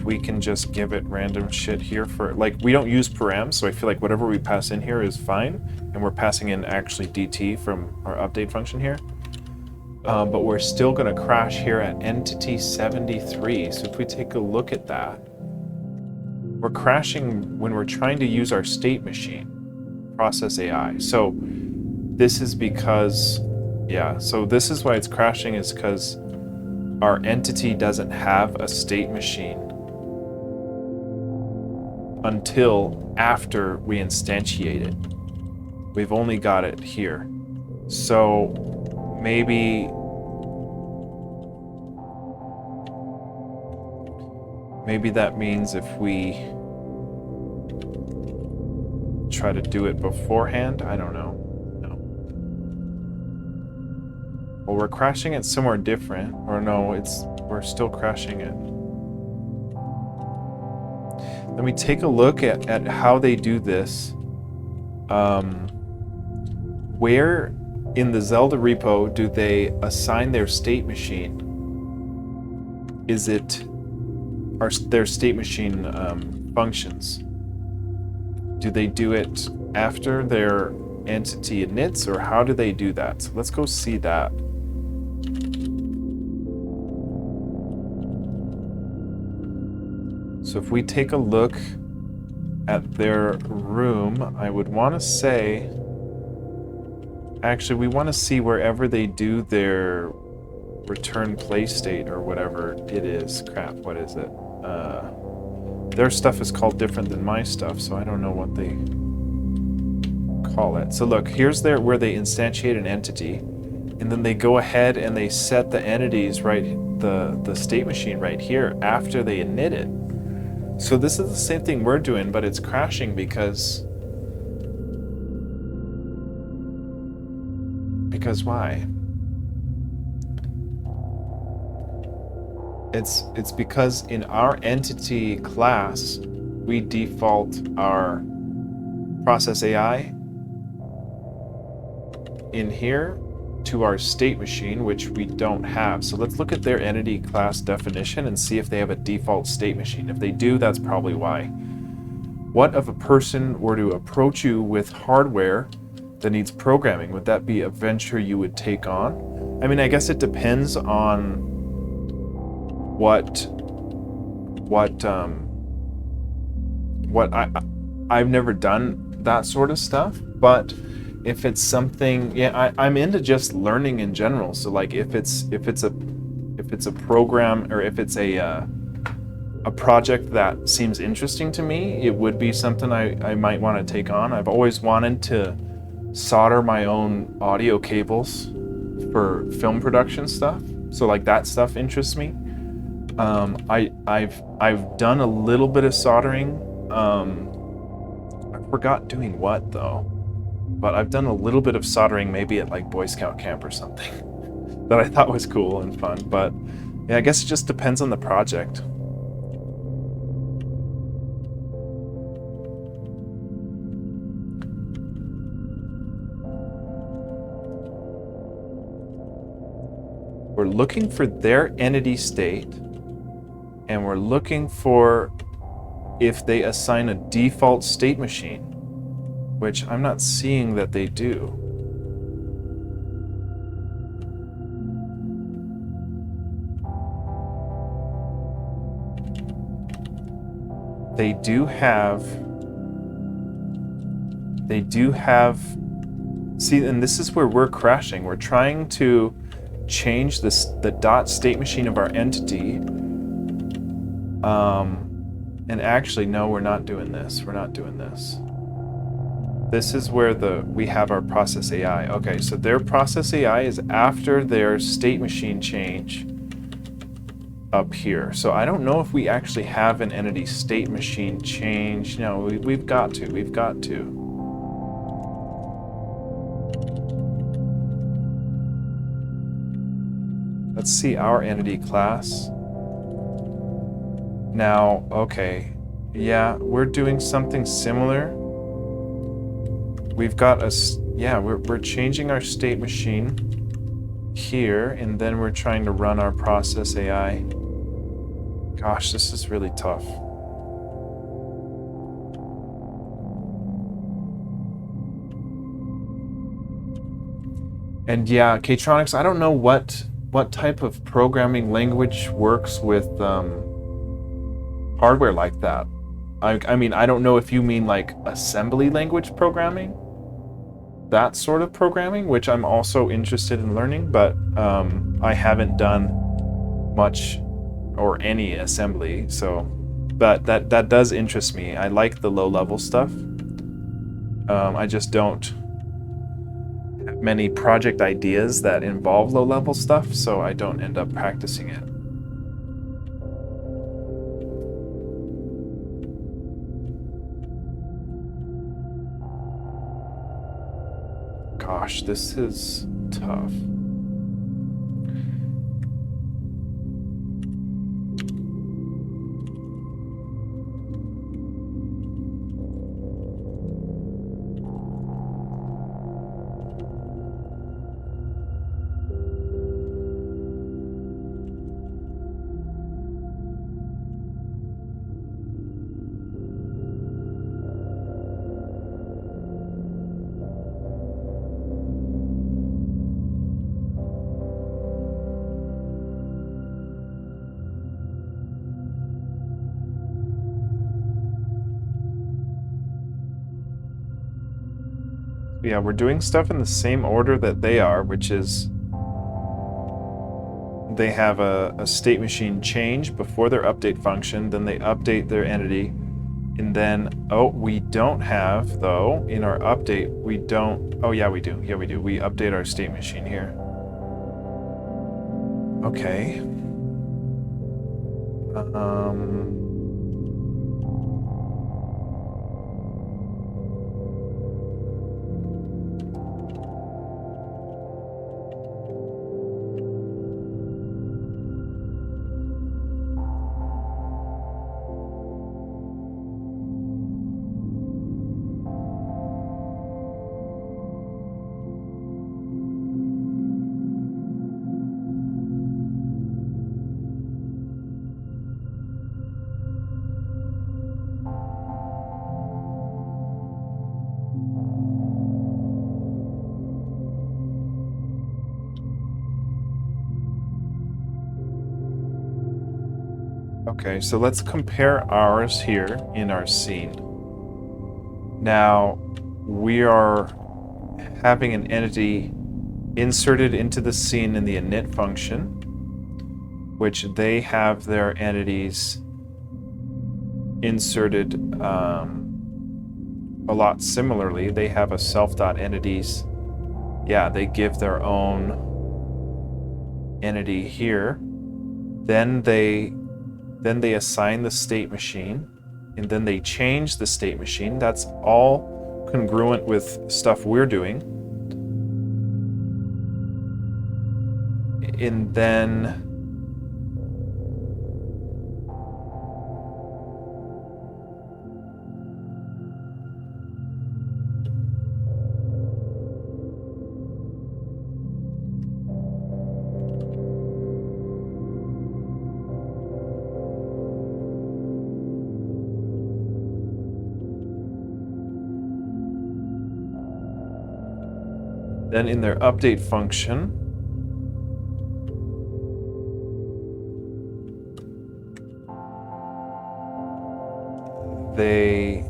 we can just give it random shit here for, like, we don't use params, so I feel like whatever we pass in here is fine, and we're passing in actually DT from our update function here. But we're still gonna crash here at entity 73. So if we take a look at that, we're crashing when we're trying to use our state machine, processAI. So this is because, yeah, so this is why it's crashing, is because our entity doesn't have a state machine until after we instantiate it. We've only got it here. So maybe that means if we try to do it beforehand, I don't know. No. Well, we're crashing it somewhere different, or no, we're still crashing it. Let me take a look at how they do this. Where in the Zelda repo do they assign their state machine? Is it their state machine functions? Do they do it after their entity inits, or how do they do that? So let's go see that. So if we take a look at their room, I would want to say, actually, we want to see wherever they do their return play state or whatever it is. Crap, what is it? Their stuff is called different than my stuff, so I don't know what they call it. So look, here's where they instantiate an entity, and then they go ahead and they set the entities right, the state machine right here after they init it. So this is the same thing we're doing, but it's crashing because why? It's because in our entity class, we default our processAI in here to our state machine, which we don't have. So let's look at their entity class definition and see if they have a default state machine. If they do, that's probably why. What if a person were to approach you with hardware that needs programming? Would that be a venture you would take on? I mean, I guess it depends on what I've never done that sort of stuff, but if it's something, yeah, I'm into just learning in general. So like if it's a program, or if it's a project that seems interesting to me, it would be something I might want to take on. I've always wanted to solder my own audio cables for film production stuff. So like that stuff interests me. I've done a little bit of soldering. I forgot doing what though, but I've done a little bit of soldering, maybe at like Boy Scout camp or something, that I thought was cool and fun. But yeah, I guess it just depends on the project. We're looking for their entity state, and we're looking for if they assign a default state machine, which I'm not seeing that they do. They do have, see, and this is where we're crashing. We're trying to change the dot state machine of our entity. And actually, no, we're not doing this. We're not doing this. This is where we have our processAI. Okay, so their processAI is after their state machine change up here. So I don't know if we actually have an entity state machine change. No, we've got to. We've got to. Let's see our entity class. Now, okay, yeah, we're doing something similar. We've got we're changing our state machine here, and then we're trying to run our processAI. Gosh, this is really tough. And yeah, Ktronics, I don't know what type of programming language works with hardware like that. I mean, I don't know if you mean like assembly language programming, that sort of programming, which I'm also interested in learning, but I haven't done much or any assembly, so but that does interest me. I like the low-level stuff. I just don't have many project ideas that involve low-level stuff, so I don't end up practicing it. Gosh, this is tough. Yeah, we're doing stuff in the same order that they are, which is they have a state machine change before their update function, then they update their entity, and then, oh, we don't have, though, in our update, we don't, oh yeah, we do, we update our state machine here. Okay. Okay, so let's compare ours here in our scene. Now, we are having an entity inserted into the scene in the init function, which they have their entities inserted a lot similarly. They have a self.entities. Yeah, they give their own entity here. Then they assign the state machine, and then they change the state machine. That's all congruent with stuff we're doing. And then in their update function, they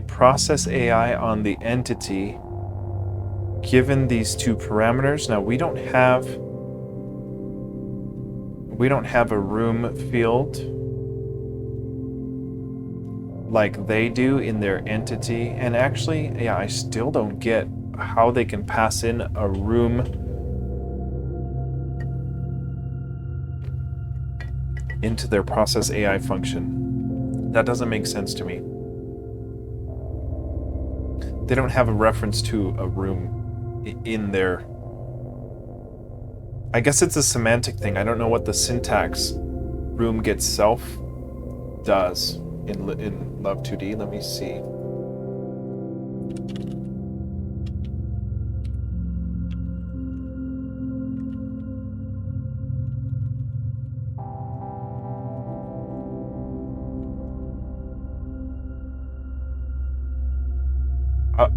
process AI on the entity given these two parameters. Now we don't have a room field like they do in their entity. And actually, yeah, I still don't get how they can pass in a room into their processAI function. That doesn't make sense to me. They don't have a reference to a room in there. I guess it's a semantic thing. I don't know what the syntax room gets self does in Love2d. Let me see.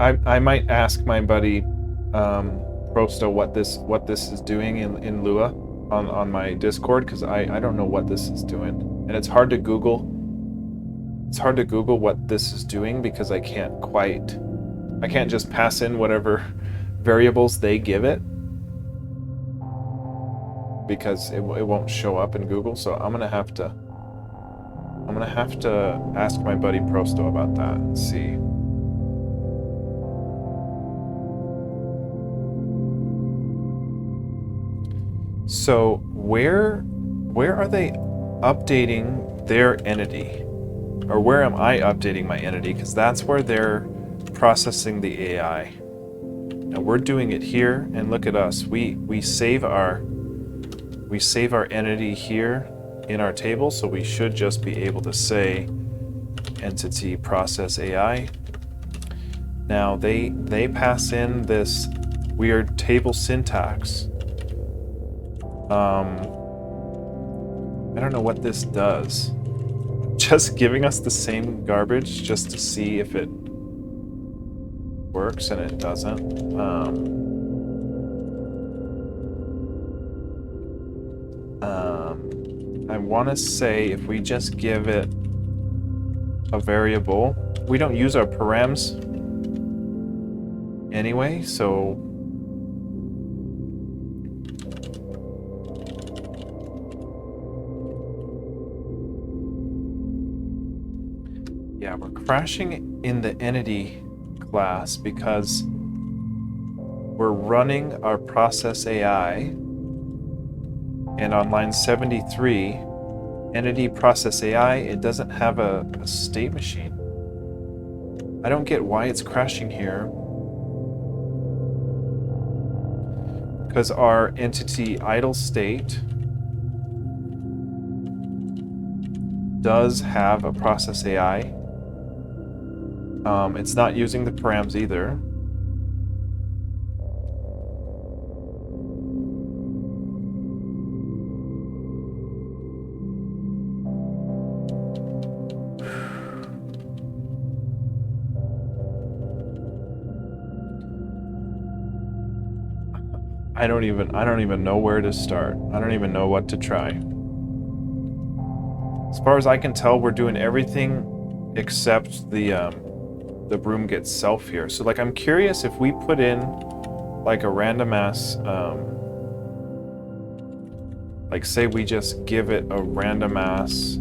I might ask my buddy Prosto what this is doing in Lua on my Discord, because I don't know what this is doing, and it's hard to Google. It's hard to Google what this is doing because I can't just pass in whatever variables they give it, because it won't show up in Google. So I'm gonna have to ask my buddy Prosto about that and see. So where are they updating their entity? Or where am I updating my entity? Because that's where they're processing the AI. Now we're doing it here, and look at us. We save our entity here in our table, so we should just be able to say entity processAI. Now they pass in this weird table syntax. I don't know what this does. Just giving us the same garbage just to see if it works, and it doesn't. I want to say if we just give it a variable, we don't use our params anyway, so yeah, we're crashing in the entity class because we're running our processAI, and on line 73, entity processAI, it doesn't have a state machine. I don't get why it's crashing here, because our entity idle state does have a processAI. It's not using the params either. I don't even know where to start. I don't even know what to try. As far as I can tell, we're doing everything except the room gets self here. So like, I'm curious if we put in like a random ass, like say we just give it a random ass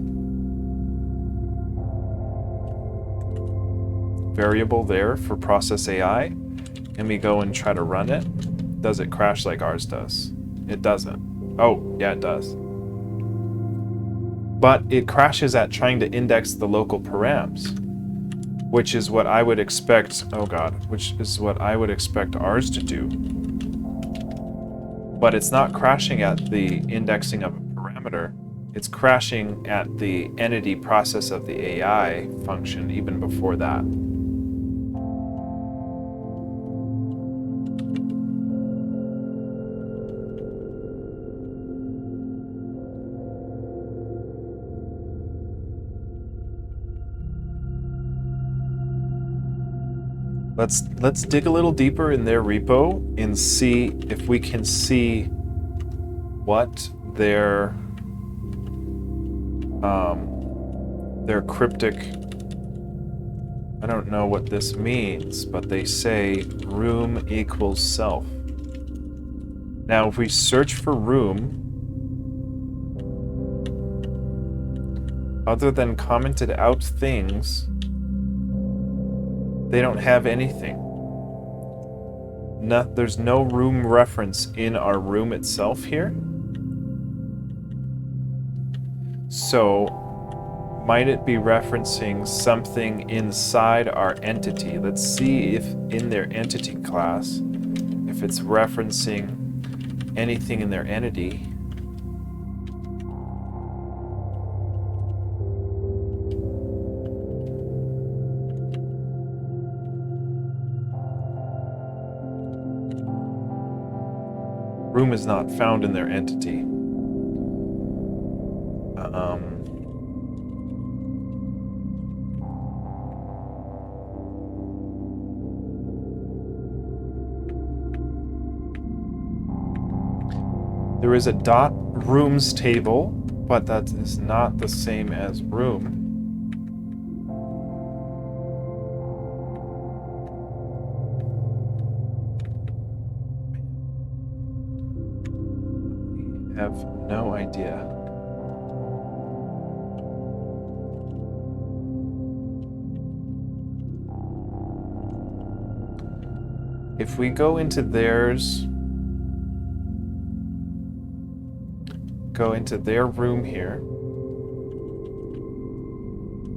variable there for processAI, and we go and try to run it, does it crash like ours does? It doesn't. Oh, yeah, it does. But it crashes at trying to index the local params, which is what I would expect, oh god, which is what I would expect ours to do. But it's not crashing at the indexing of a parameter, it's crashing at the entity process of the AI function even before that. Let's dig a little deeper in their repo and see if we can see what their cryptic, I don't know what this means, but they say room equals self. Now, if we search for room, other than commented out things, they don't have anything. There's no room reference in our room itself here. So, might it be referencing something inside our entity? Let's see if in their entity class, if it's referencing anything in their entity. Room is not found in their entity. There is a dot rooms table, but that is not the same as room. I have no idea. If we go into theirs, go into their room here,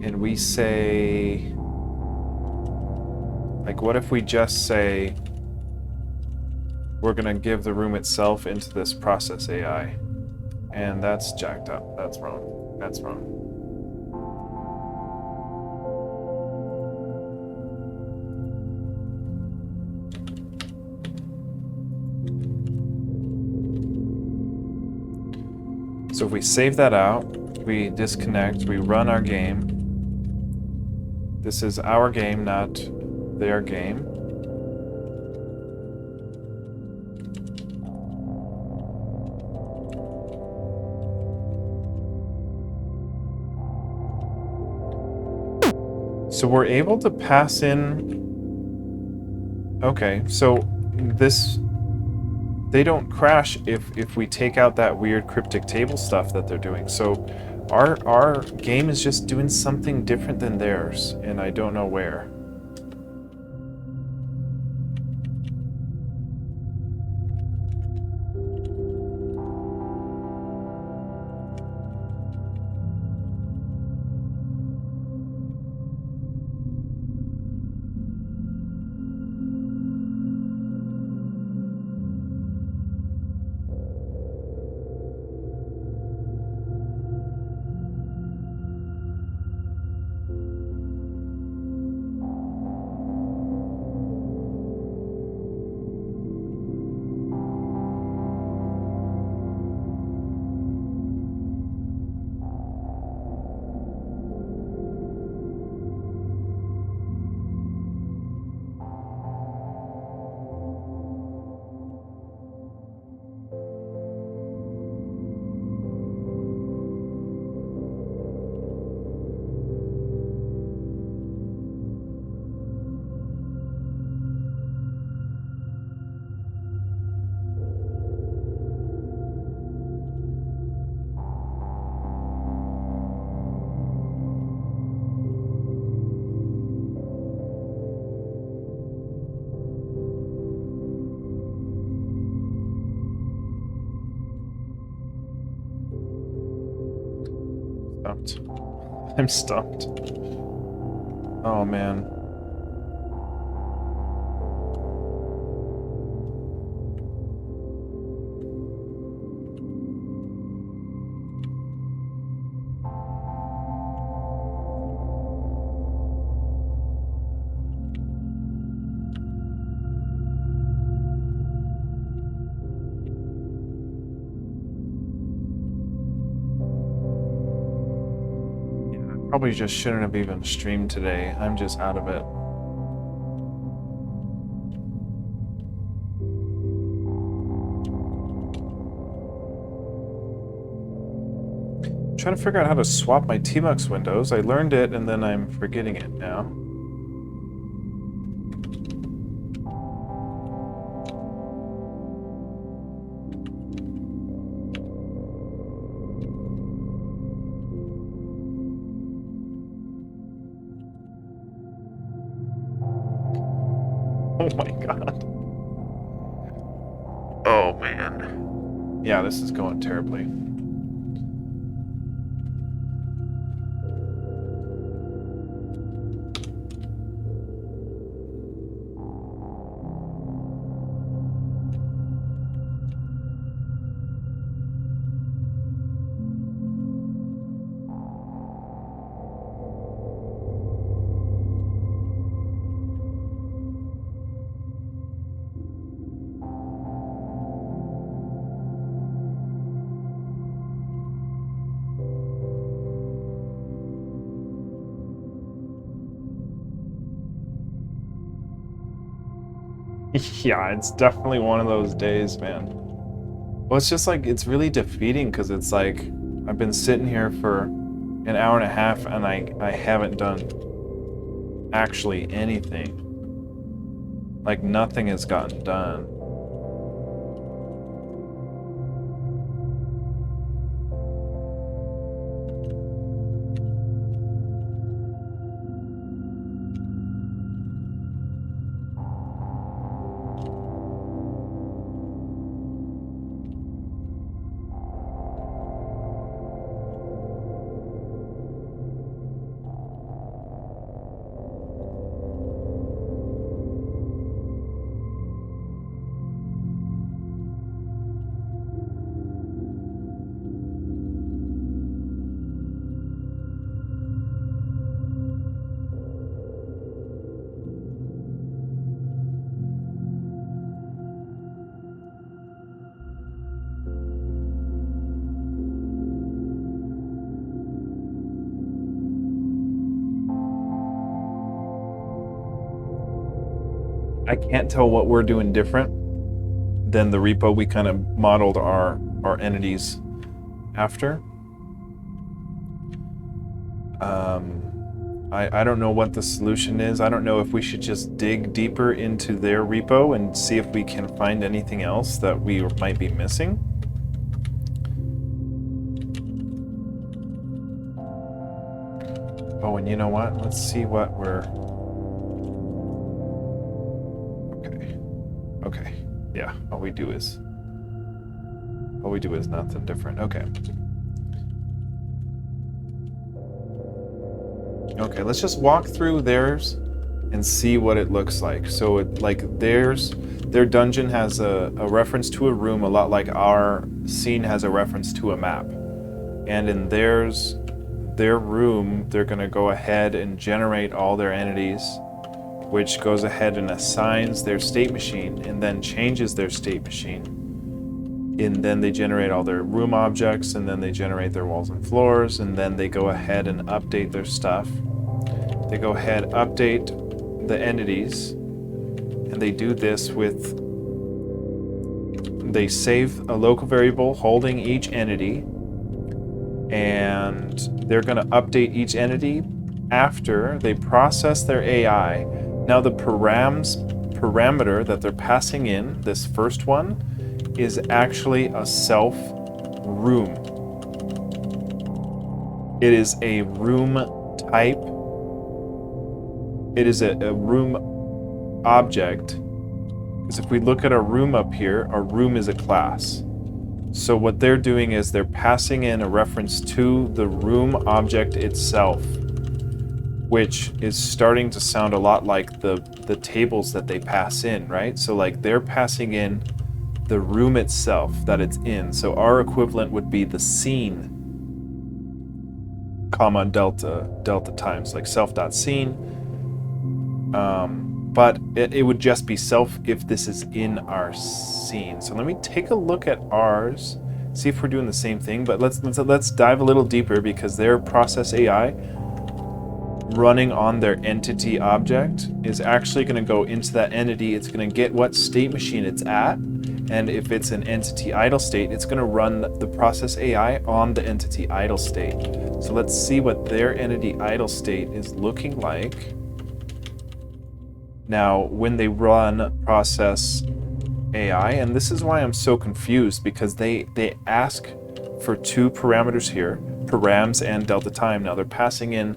and we say, like, what if we just say, we're gonna give the room itself into this processAI? And that's jacked up. That's wrong. That's wrong. So if we save that out, we disconnect, we run our game. This is our game, not their game. So we're able to pass in... Okay, so this... They don't crash if we take out that weird cryptic table stuff that they're doing. So our game is just doing something different than theirs, and I don't know where. I'm stumped. Oh, man. Probably just shouldn't have even streamed today. I'm just out of it. I'm trying to figure out how to swap my Tmux windows. I learned it and then I'm forgetting it now. Oh my god. Oh man. Yeah, this is going terribly. Yeah, it's definitely one of those days, man. Well, it's just like, it's really defeating because it's like, I've been sitting here for an hour and a half and I haven't done actually anything. Like, nothing has gotten done. I can't tell what we're doing different than the repo we kind of modeled our entities after. I don't know what the solution is. I don't know if we should just dig deeper into their repo and see if we can find anything else that we might be missing. Oh, and you know what? Let's see what we're... Okay, yeah, all we do is nothing different. Okay. Okay, let's just walk through theirs and see what it looks like. So it, like their dungeon has a reference to a room, a lot like our scene has a reference to a map. And in their room, they're gonna go ahead and generate all their entities, which goes ahead and assigns their state machine and then changes their state machine. And then they generate all their room objects, and then they generate their walls and floors, and then they go ahead and update their stuff. They go ahead, update the entities, and they do this with, they save a local variable holding each entity, and they're gonna update each entity after they process their AI. Now the parameter that they're passing in, this first one, is actually a self room. It is a room type. It is a room object. Because if we look at a room up here, a room is a class. So what they're doing is they're passing in a reference to the room object itself, which is starting to sound a lot like the tables that they pass in, right? So like they're passing in the room itself that it's in. So our equivalent would be the scene, comma, delta times, like self.scene. But it would just be self if this is in our scene. So let me take a look at ours, see if we're doing the same thing. But let's dive a little deeper, because their processAI running on their entity object is actually going to go into that entity. It's going to get what state machine it's at, and if it's an entity idle state, it's going to run the processAI on the entity idle state. So let's see what their entity idle state is looking like. Now, when they run processAI, and this is why I'm so confused, because they ask for two parameters here, params and delta time. Now they're passing in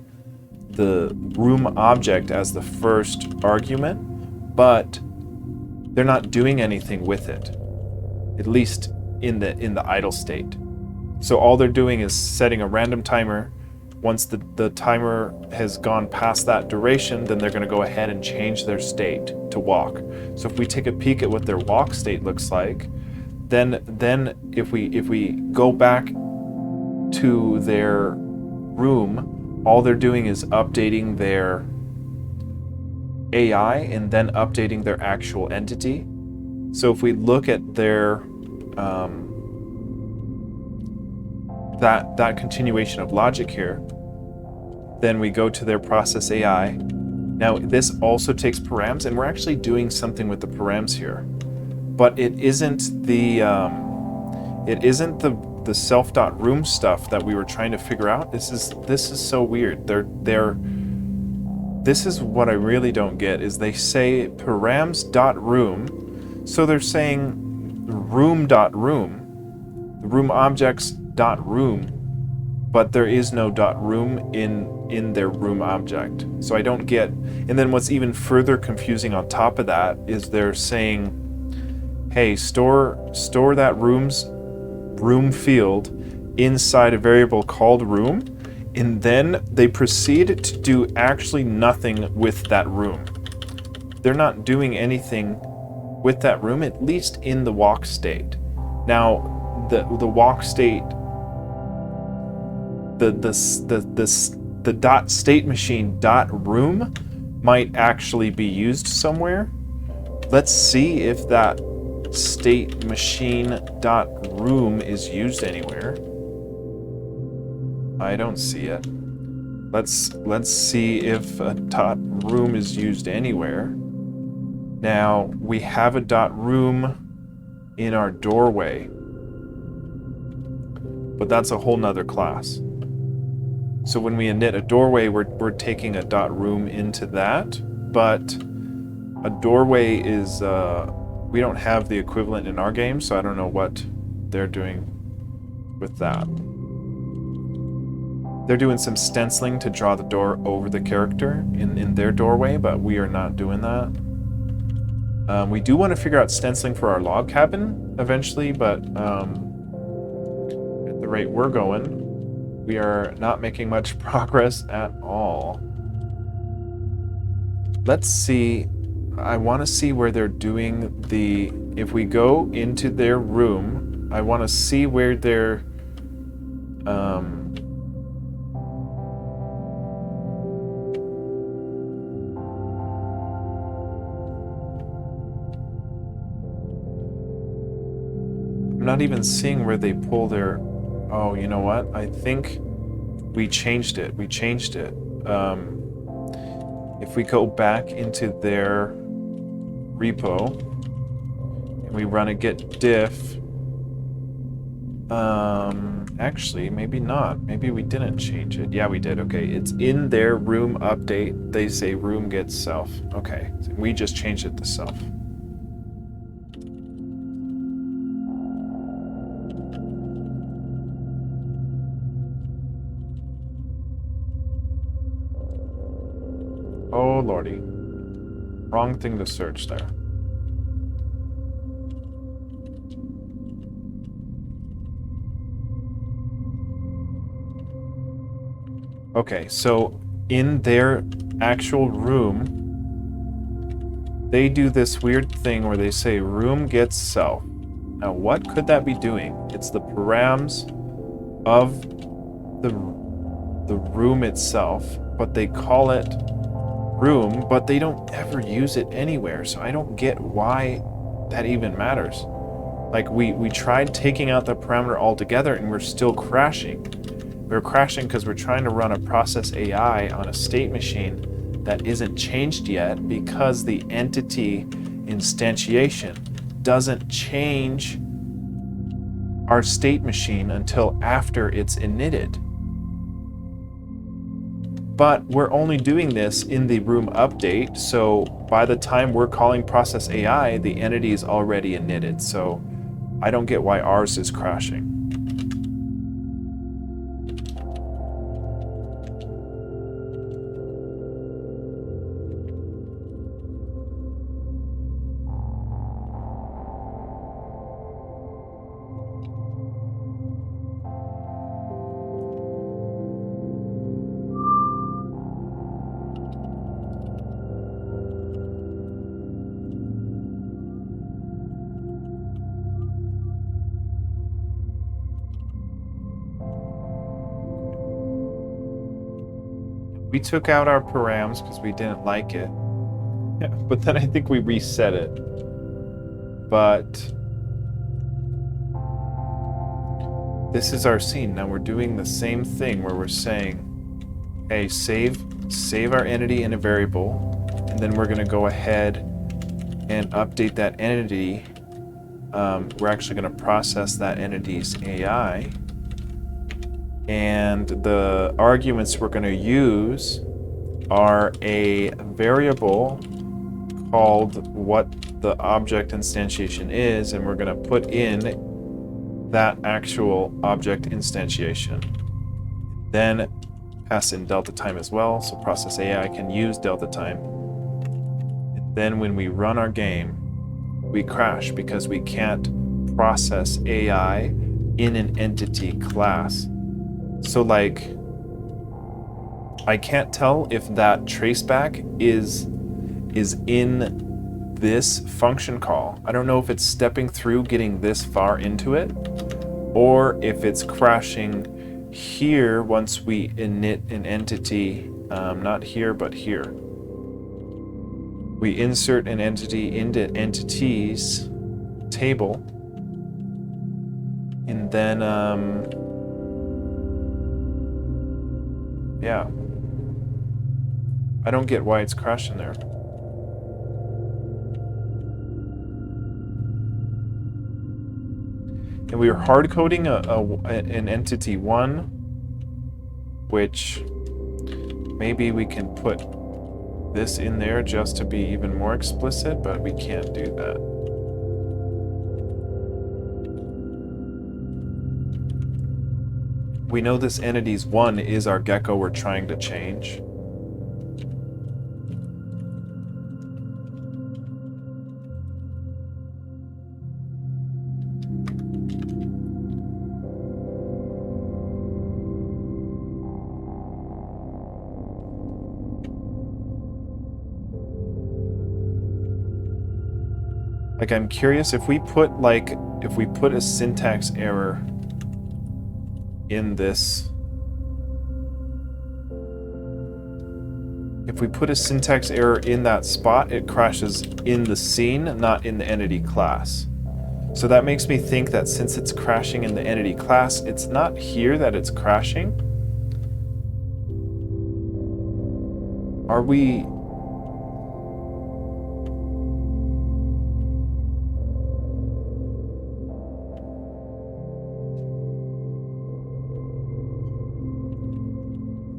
the room object as the first argument, but they're not doing anything with it, at least in the idle state. So all they're doing is setting a random timer. Once the timer has gone past that duration, then they're going to go ahead and change their state to walk. So if we take a peek at what their walk state looks like, then if we go back to their room, all they're doing is updating their AI and then updating their actual entity. So if we look at their that continuation of logic here, then we go to their processAI. Now this also takes params, and we're actually doing something with the params here, but it isn't the self.room stuff that we were trying to figure out. This is so weird. This is what I really don't get, is they say params.room, so they're saying room.room, the room objects.room, but there is no .room in their room object. So I don't get, and then what's even further confusing on top of that is they're saying, hey, store that room field inside a variable called room, and then they proceed to do actually nothing with that room. They're not doing anything with that room, at least in the walk state. Now, the walk state, the dot state machine dot room might actually be used somewhere. Let's see if that state machine dot room is used anywhere. I don't see it. Let's see if a dot room is used anywhere. Now we have a dot room in our doorway, but that's a whole nother class. So when we init a doorway, we're taking a dot room into that, but a doorway is we don't have the equivalent in our game, so I don't know what they're doing with that. They're doing some stenciling to draw the door over the character in their doorway, but we are not doing that. We do want to figure out stenciling for our log cabin eventually, but at the rate we're going, we are not making much progress at all. Let's see. I want to see where they're doing the... If we go into their room, I want to see where they're... I'm not even seeing where they pull their... Oh, you know what? I think we changed it. If we go back into their repo and we run a git diff, actually, maybe not. Maybe we didn't change it. Yeah, we did. Okay, it's in their room update. They say room gets self. Okay, so we just changed it to self. Oh, lordy. Wrong thing to search there. Okay, so in their actual room, they do this weird thing where they say room gets self. Now, what could that be doing? It's the params of the room itself, but they call it room, but they don't ever use it anywhere. So I don't get why that even matters. Like we tried taking out the parameter altogether and we're still crashing. We're crashing because we're trying to run a process AI on a state machine that isn't changed yet because the entity instantiation doesn't change our state machine until after it's initted. But we're only doing this in the room update, so by the time we're calling process AI, the entity is already initted. So I don't get why ours is crashing. We took out our params because we didn't like it. But then I think we reset it. But this is our scene. Now we're doing the same thing where we're saying, hey, save our entity in a variable, and then we're going to go ahead and update that entity. We're actually going to process that entity's AI. And the arguments we're going to use are a variable called what the object instantiation is, and we're going to put in that actual object instantiation. Then pass in delta time as well, so process AI can use delta time. And then when we run our game, we crash because we can't process AI in an entity class. So like, I can't tell if that traceback is in this function call. I don't know if it's stepping through getting this far into it, or if it's crashing here once we init an entity, not here, but here. We insert an entity into entities table, and then, yeah. I don't get why it's crashing there. And we are hard coding an entity 1, which maybe we can put this in there just to be even more explicit, but we can't do that. We know this entity's 1 is our gecko we're trying to change. Like, I'm curious if we put a syntax error in this. If we put a syntax error in that spot, it crashes in the scene, not in the entity class. So that makes me think that since it's crashing in the entity class, it's not here that it's crashing. Are we...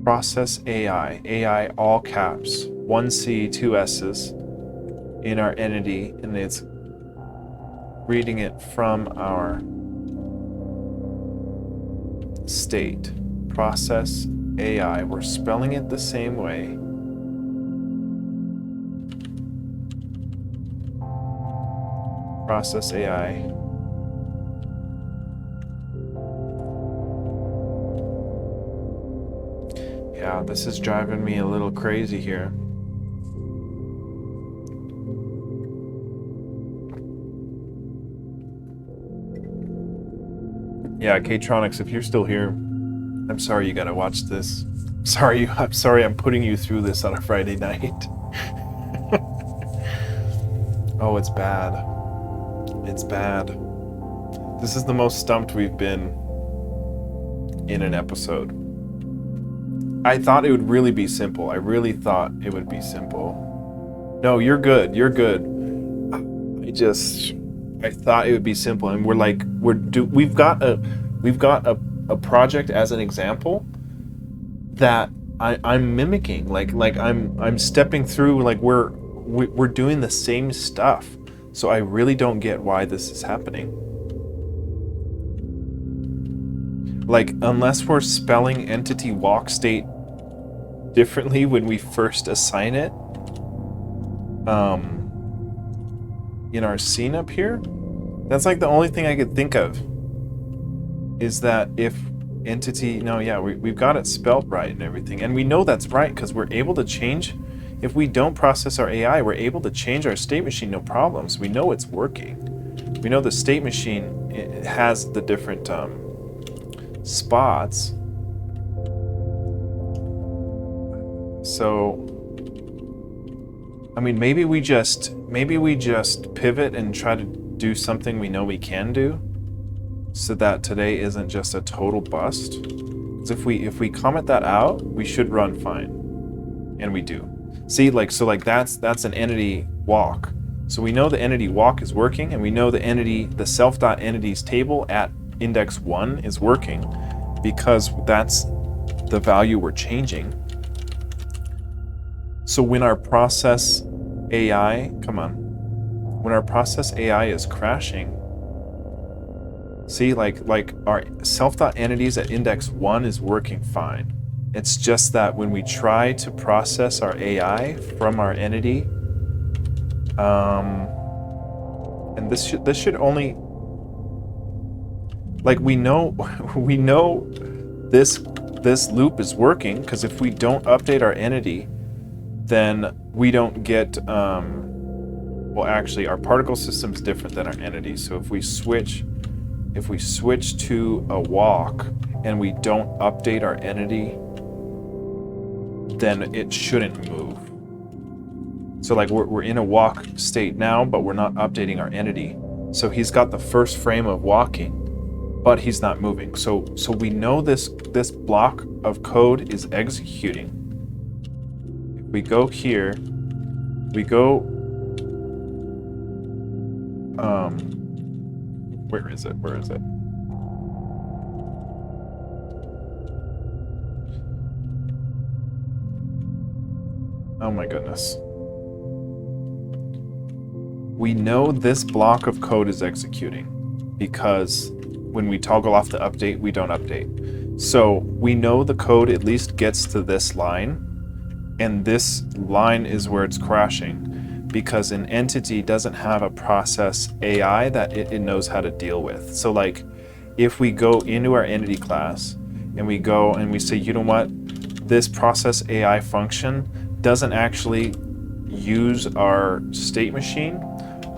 Process AI, AI all caps, 1C, 2 S's in our entity, and it's reading it from our state. Process AI, we're spelling it the same way. Process AI. Yeah, this is driving me a little crazy here. Yeah, K-Tronics, if you're still here, I'm sorry you gotta watch this. I'm sorry I'm putting you through this on a Friday night. Oh, it's bad. It's bad. This is the most stumped we've been in an episode. I thought it would really be simple. I really thought it would be simple. No, you're good. You're good. I thought it would be simple, and we've got a project as an example that I'm mimicking. Like I'm stepping through. Like we're doing the same stuff. So I really don't get why this is happening. Like, unless we're spelling entity walk state differently when we first assign it, in our scene up here, that's like the only thing I could think of. Is that if entity, no, yeah, we've got it spelled right and everything, and we know that's right because we're able to change. If we don't process our AI, we're able to change our state machine, no problems. We know it's working. We know the state machine, it has the different spots. So, I mean, maybe we just pivot and try to do something we know we can do, so that today isn't just a total bust. Because if we comment that out, we should run fine, and we do. See, that's an entity walk. So we know the entity walk is working, and we know the self.entities table at index 1 is working, because that's the value we're changing. So when our process AI, when our process AI is crashing, see, like our self.entities at index 1 is working fine. It's just that when we try to process our AI from our entity, and this should only, like, we know this loop is working, because if we don't update our entity, then we don't get, well, actually, our particle system's different than our entity. So if we switch to a walk and we don't update our entity, then it shouldn't move. So like we're in a walk state now, but we're not updating our entity. So he's got the first frame of walking, but he's not moving. So we know this block of code is executing. If we go here, we go, where is it? Oh my goodness. We know this block of code is executing because when we toggle off the update, we don't update. So we know the code at least gets to this line, and this line is where it's crashing because an entity doesn't have a process AI that it knows how to deal with. So like if we go into our entity class and we go and we say, you know what, this process AI function doesn't actually use our state machine,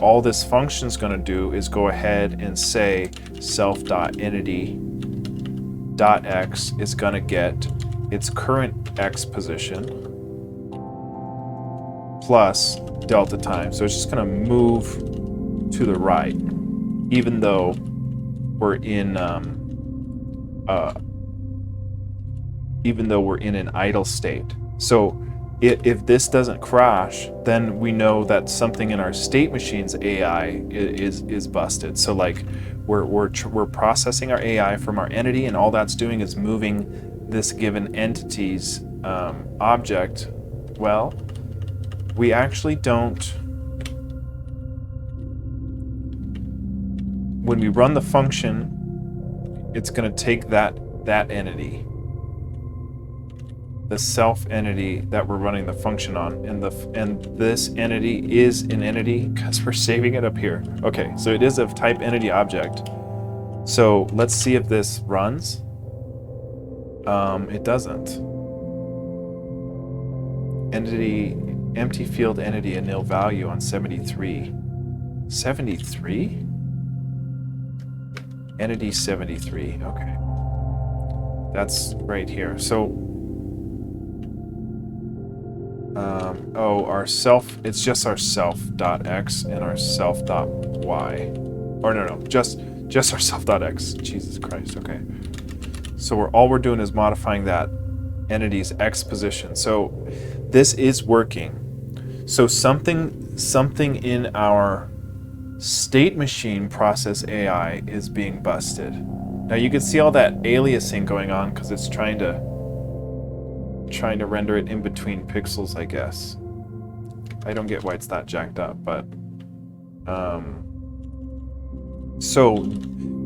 all this function is going to do is go ahead and say self.entity.x is going to get its current x position plus delta time. So it's just going to move to the right, even though we're in an idle state. So if this doesn't crash, then we know that something in our state machine's AI is busted. So like we're processing our AI from our entity, and all that's doing is moving this given entity's object. Well, we actually don't. When we run the function, it's going to take that entity, the self entity that we're running the function on, and this entity is an entity because we're saving it up here. Okay, so it is of type entity object. So let's see if this runs. It doesn't. Entity, empty field entity, a nil value on 73. 73? Entity 73, okay. That's right here. So, oh, our self, it's just our self.x and our self.y. Or no, just our self.x. Jesus Christ, okay. So all we're doing is modifying that entity's x position. So this is working. So something in our state machine process AI is being busted. Now you can see all that aliasing going on because it's trying to render it in between pixels, I guess. I don't get why it's that jacked up, but so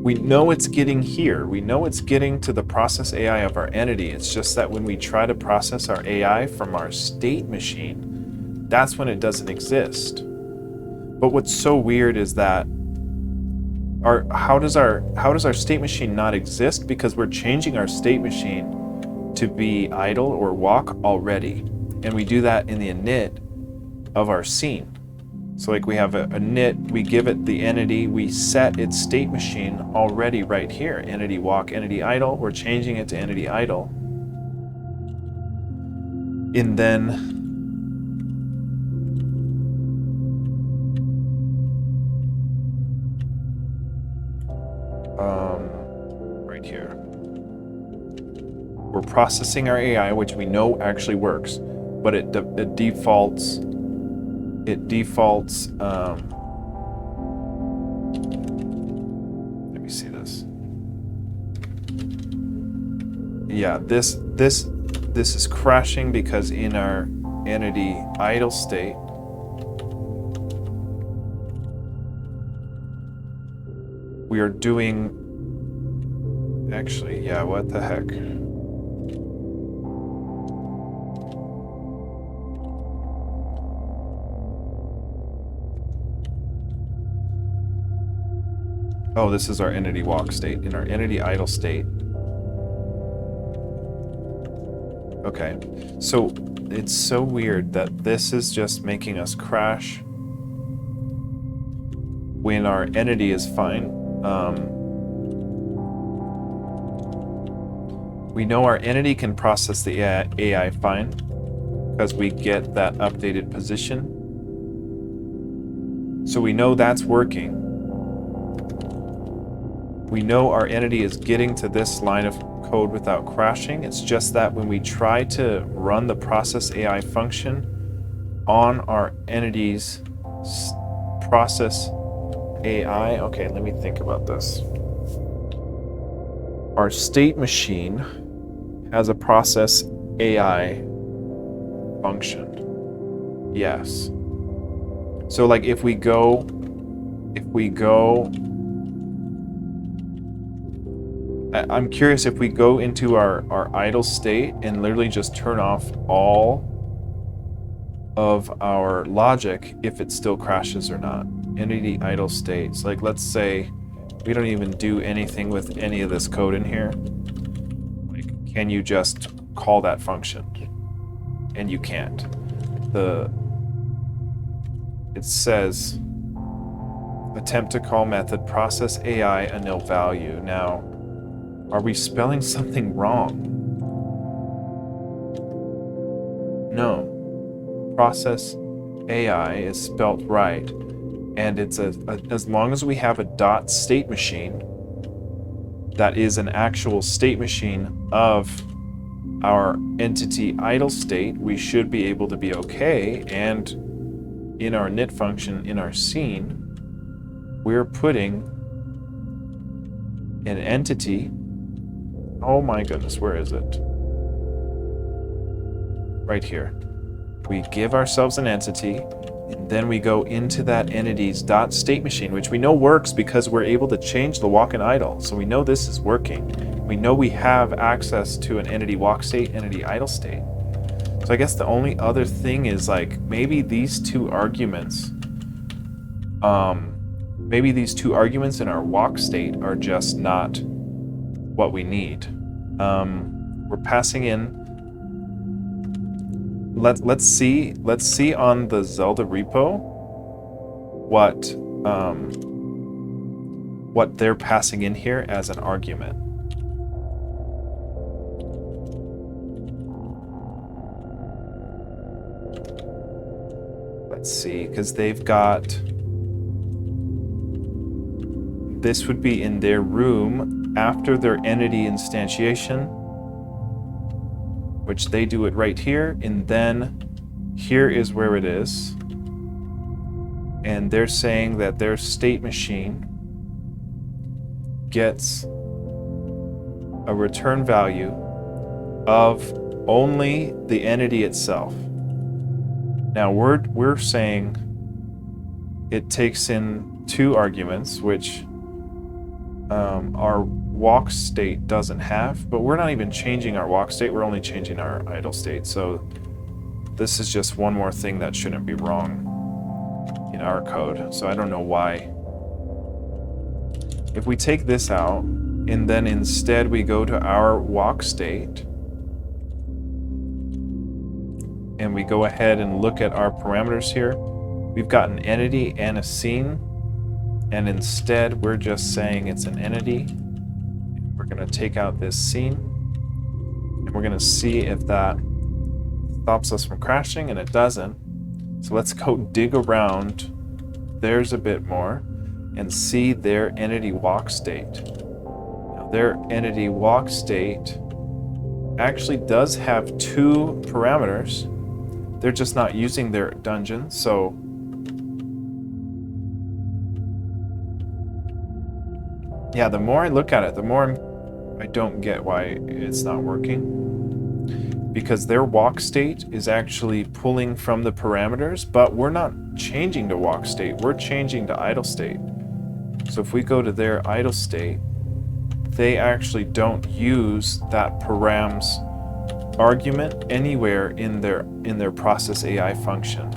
we know it's getting here. We know it's getting to the process AI of our entity. It's just that when we try to process our AI from our state machine, that's when it doesn't exist. But what's so weird is that how does our state machine not exist? Because we're changing our state machine to be idle or walk already. And we do that in the init of our scene. So like we have a init, we give it the entity, we set its state machine already right here. Entity walk, entity idle, we're changing it to entity idle. And then right here. We're processing our AI, which we know actually works, but it defaults. Let me see this. Yeah, this is crashing because in our entity idle state, we are doing. Actually, yeah, what the heck? Oh, this is our entity walk state. In our entity idle state. Okay, so it's so weird that this is just making us crash when our entity is fine. We know our entity can process the AI fine because we get that updated position. So we know that's working. We know our entity is getting to this line of code without crashing. It's just that when we try to run the process AI function on our entity's process AI, okay, let me think about this. Our state machine has a process AI function. Yes. So like if we go I'm curious if we go into our idle state and literally just turn off all of our logic, if it still crashes or not. Entity idle states. Like let's say we don't even do anything with any of this code in here. Like, can you just call that function? And you can't. It says attempt to call method process AI a nil value. Now, are we spelling something wrong? No. Process AI is spelt right, and it's as long as we have a dot state machine that is an actual state machine of our entity idle state, we should be able to be okay. And in our init function in our scene, we're putting an entity. Oh my goodness, where is it? Right here. We give ourselves an entity, and then we go into that entity's dot state machine, which we know works because we're able to change the walk and idle. So we know this is working. We know we have access to an entity walk state, entity idle state. So I guess the only other thing is like maybe these two arguments in our walk state are just not what we need. We're passing in let's see on the Zelda repo what they're passing in here as an argument. Let's see, because they've got, this would be in their room after their entity instantiation, which they do it right here, and then here is where it is. And they're saying that their state machine gets a return value of only the entity itself. Now we're saying it takes in two arguments, which our walk state doesn't have, but we're not even changing our walk state, we're only changing our idle state. So this is just one more thing that shouldn't be wrong in our code. So I don't know why. If we take this out, and then instead we go to our walk state, and we go ahead and look at our parameters here, we've got an entity and a scene, and instead we're just saying it's an entity. We're going to take out this scene, and we're going to see if that stops us from crashing, and it doesn't. So let's go dig around theirs a bit more and see their entity walk state. Now, their entity walk state actually does have two parameters. They're just not using their dungeon, so yeah, the more I look at it, the more I don't get why it's not working. Because their walk state is actually pulling from the parameters, but we're not changing to walk state, we're changing to idle state. So if we go to their idle state, they actually don't use that params argument anywhere in their processAI function.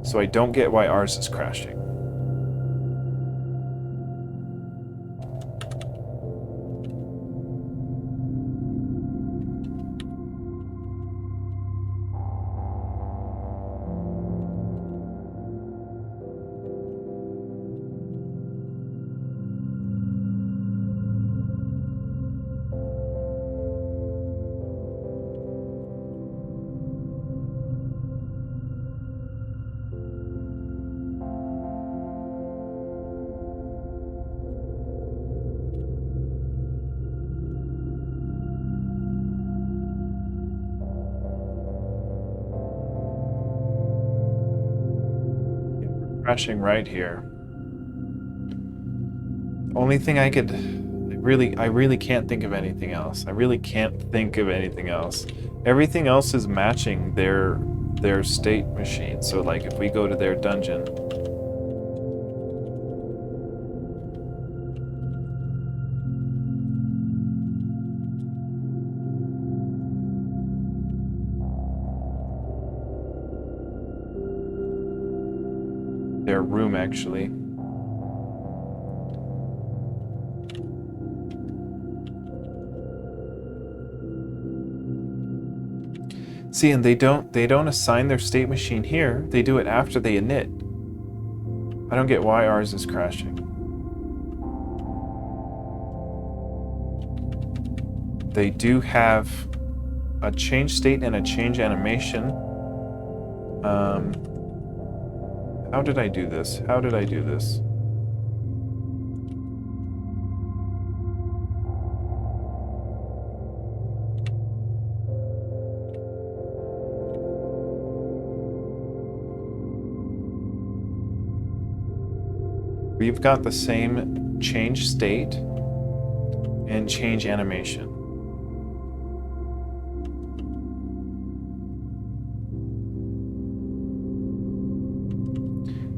So I don't get why ours is crashing. Crashing right here. Only thing I could I really can't think of anything else. I really can't think of anything else. Everything else is matching their state machine. So like if we go to their dungeon, their room actually. See, and they don't assign their state machine here. They do it after they init. I don't get why ours is crashing. They do have a change state and a change animation. How did I do this? How did I do this? We've got the same change state and change animation.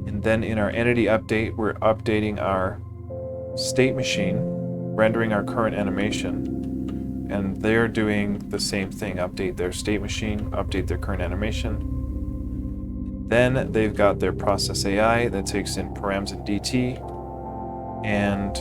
And then in our entity update, we're updating our state machine, rendering our current animation. And they're doing the same thing, update their state machine, update their current animation. Then they've got their processAI that takes in params and DT, and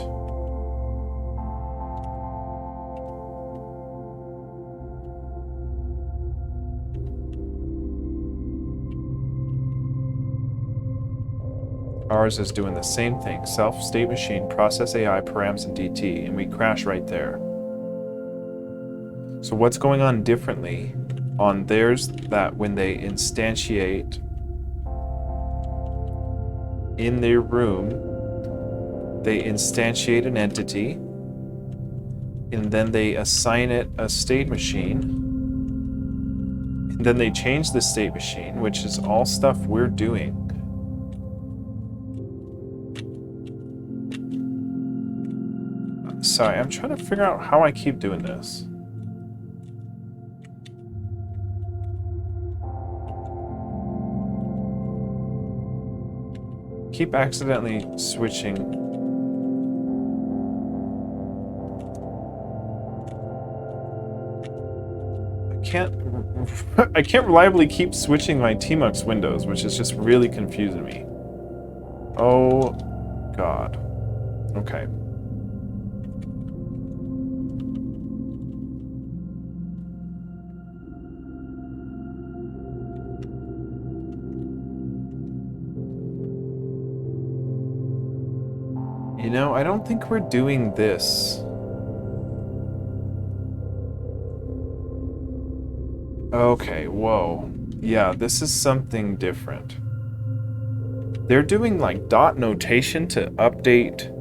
Ours is doing the same thing. Self, state machine, process AI, params, and DT, and we crash right there. So what's going on differently on theirs, that when they instantiate in their room, they instantiate an entity, and then they assign it a state machine, and then they change the state machine, which is all stuff we're doing. Sorry, I'm trying to figure out how I keep doing this. Keep accidentally switching. I can't reliably keep switching my Tmux windows, which is just really confusing me. Oh God. Okay. You know, I don't think we're doing this. Okay, whoa. Yeah, this is something different. They're doing like dot notation to update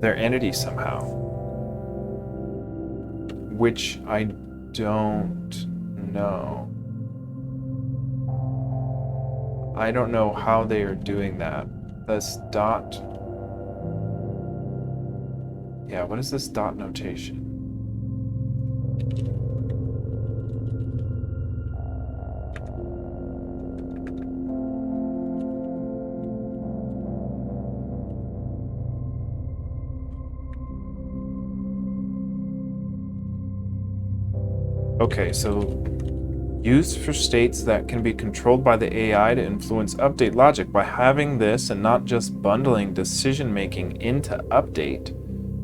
their entity somehow. Which I don't know. I don't know how they are doing that. This dot... Yeah, what is this dot notation? Okay, so used for states that can be controlled by the AI to influence update logic. By having this and not just bundling decision making into update,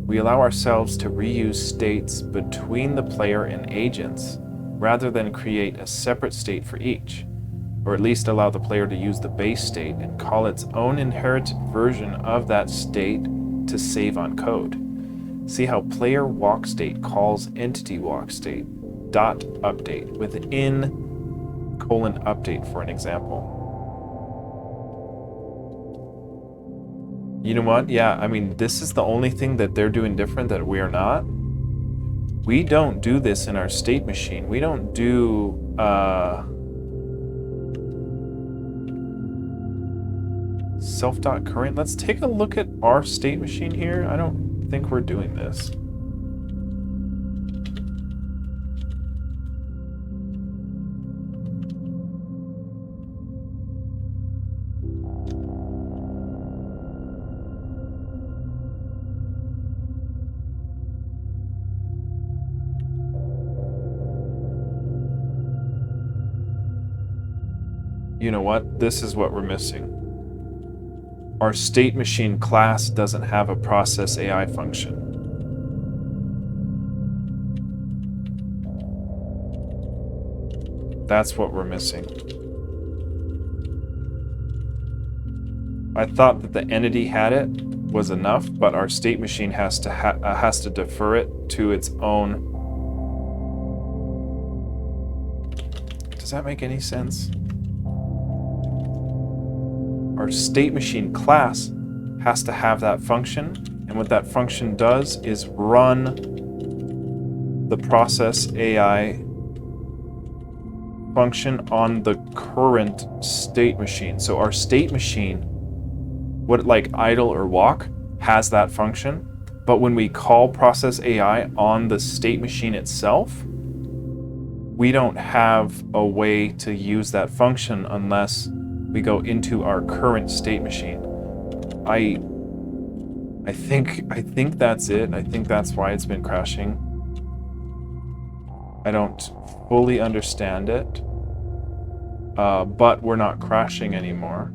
we allow ourselves to reuse states between the player and agents rather than create a separate state for each, or at least allow the player to use the base state and call its own inherited version of that state to save on code. See how player walk state calls entity walk state dot update within colon update for an example. You know what? Yeah, I mean, this is the only thing that they're doing different that we're not. We don't do this in our state machine. We don't do self.current. Let's take a look at our state machine here. I don't think we're doing this. You know what? This is what we're missing. Our state machine class doesn't have a process AI function. That's what we're missing. I thought that the entity had it was enough, but our state machine has to defer it to its own. Does that make any sense? Our state machine class has to have that function, and what that function does is run the process AI function on the current state machine. So our state machine, what like idle or walk, has that function, but when we call process AI on the state machine itself, we don't have a way to use that function unless we go into our current state machine. I think that's it. I think that's why it's been crashing. I don't fully understand it, but we're not crashing anymore.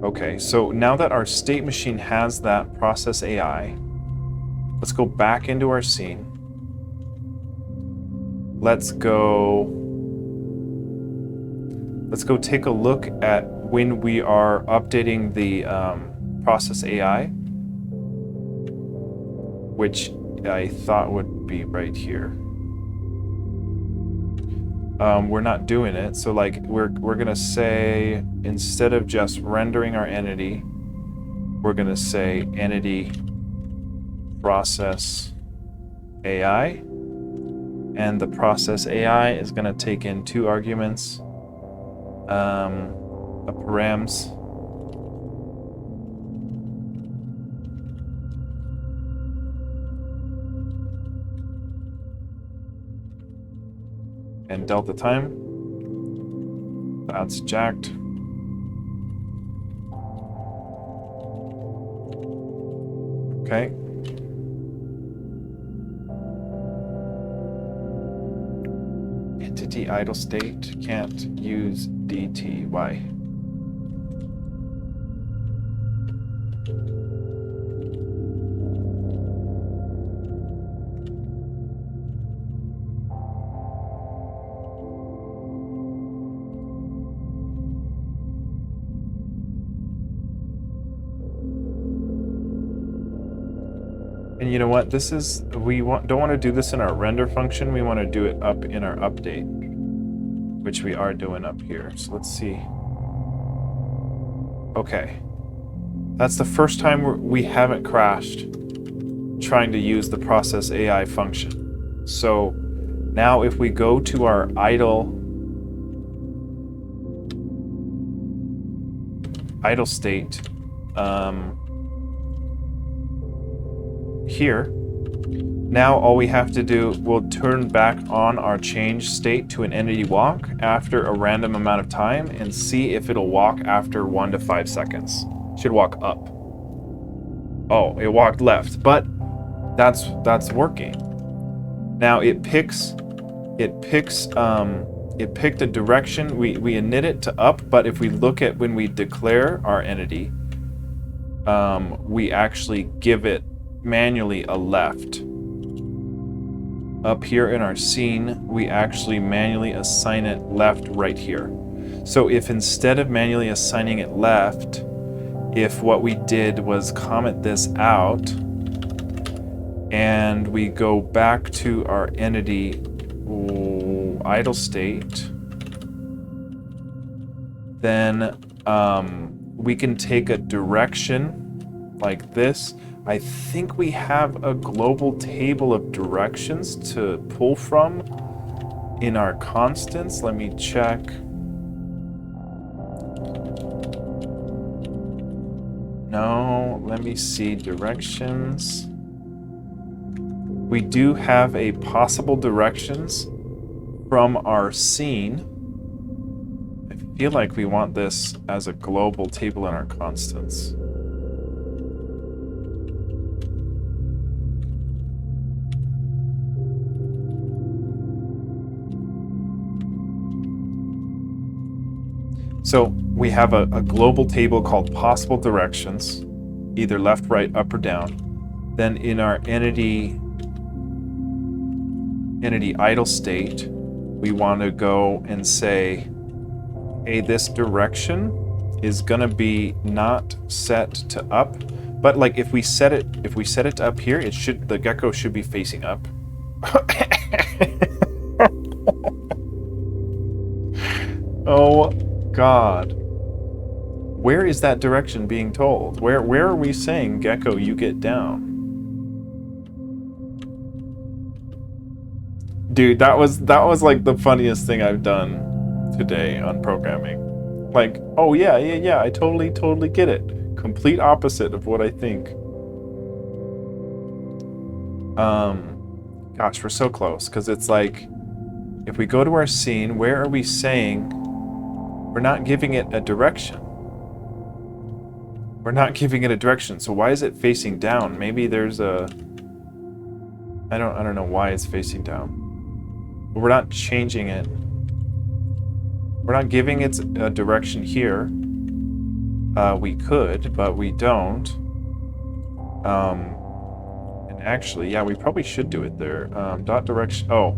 Okay, so now that our state machine has that process AI, let's go back into our scene. let's go take a look at when we are updating the processAI, which I thought would be right here. We're not doing it, so like we're gonna say, instead of just rendering our entity, we're gonna say entity process AI, and the process AI is gonna take in 2 arguments, a params and delta time. That's jacked. Okay. Entity idle state can't use DT. Why? And you know what? This is, don't want to do this in our render function. We want to do it up in our update, which we are doing up here. So let's see. Okay. That's the first time we haven't crashed trying to use the processAI function. So now if we go to our idle state, here, now all we have to do, we'll turn back on our change state to an entity walk after a random amount of time and see if it'll walk after 1 to 5 seconds. Should walk up. Oh, it walked left, but that's working. Now it picked a direction. We init it to up, but if we look at when we declare our entity, we actually give it manually a left. Up here in our scene, we actually manually assign it left right here. So if instead of manually assigning it left, if what we did was comment this out and we go back to our entity idle state, then we can take a direction like this. I think we have a global table of directions to pull from in our constants. Let me check. No, let me see directions. We do have a possible directions from our scene. I feel like we want this as a global table in our constants. So we have a global table called possible directions, either left, right, up, or down. Then in our entity idle state, we want to go and say, hey, this direction is gonna be not set to up, but like if we set it to up here, the gecko should be facing up. Oh God. Where is that direction being told? Where are we saying, gecko, you get down? Dude, that was like the funniest thing I've done today on programming. Like, oh yeah, I totally get it. Complete opposite of what I think. Gosh, we're so close, because it's like, if we go to our scene, where are we saying we're not giving it a direction? We're not giving it a direction, so why is it facing down? Maybe there's a... I don't know why it's facing down. But we're not changing it. We're not giving it a direction here. We could, but we don't. And actually, yeah, we probably should do it there. Dot direction... Oh.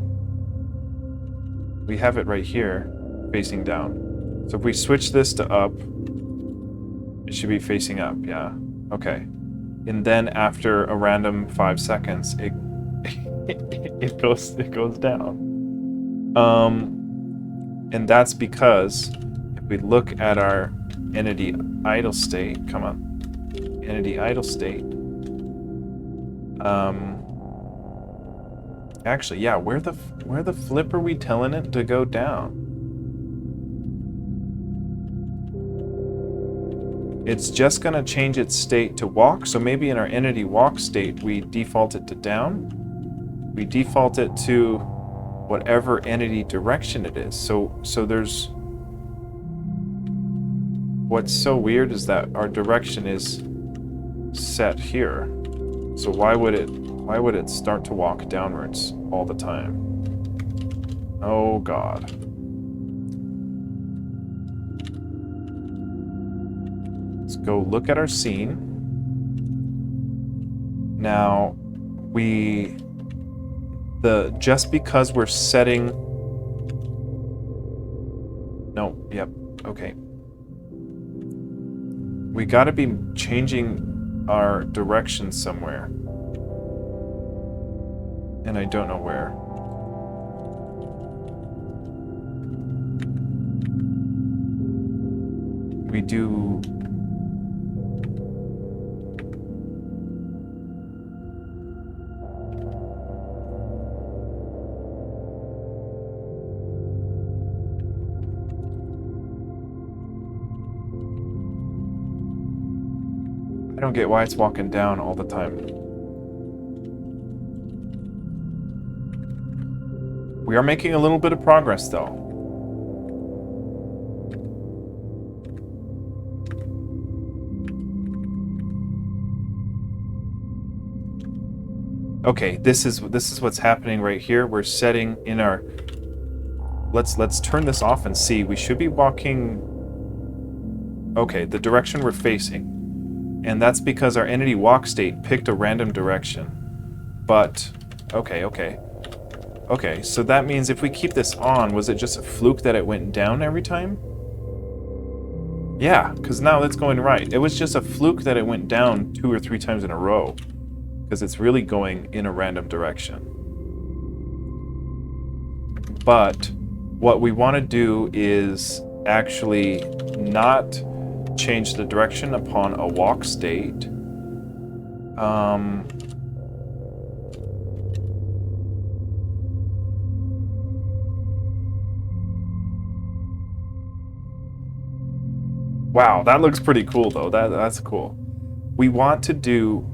We have it right here, facing down. So if we switch this to up, it should be facing up, yeah. Okay. And then after a random 5 seconds, it it goes down. And that's because if we look at our entity idle state, come on, entity idle state. Actually, yeah, where the flip are we telling it to go down? It's just gonna change its state to walk, so maybe in our entity walk state, we default it to down. We default it to whatever entity direction it is. So there's... What's so weird is that our direction is set here. So why would it start to walk downwards all the time? Oh God. Let's go look at our scene. Now, just because we're setting... No, yep, okay. We gotta be changing our direction somewhere. And I don't know where. We do... I don't get why it's walking down all the time. We are making a little bit of progress, though. Okay, this is what's happening right here. We're setting in our... Let's turn this off and see. We should be walking... Okay, the direction we're facing. And that's because our entity walk state picked a random direction. But, okay, so that means if we keep this on, was it just a fluke that it went down every time? Yeah, because now it's going right. It was just a fluke that it went down 2 or 3 times in a row. Because it's really going in a random direction. But what we want to do is actually not change the direction upon a walk state. Wow, that looks pretty cool though. That's cool. We want to do...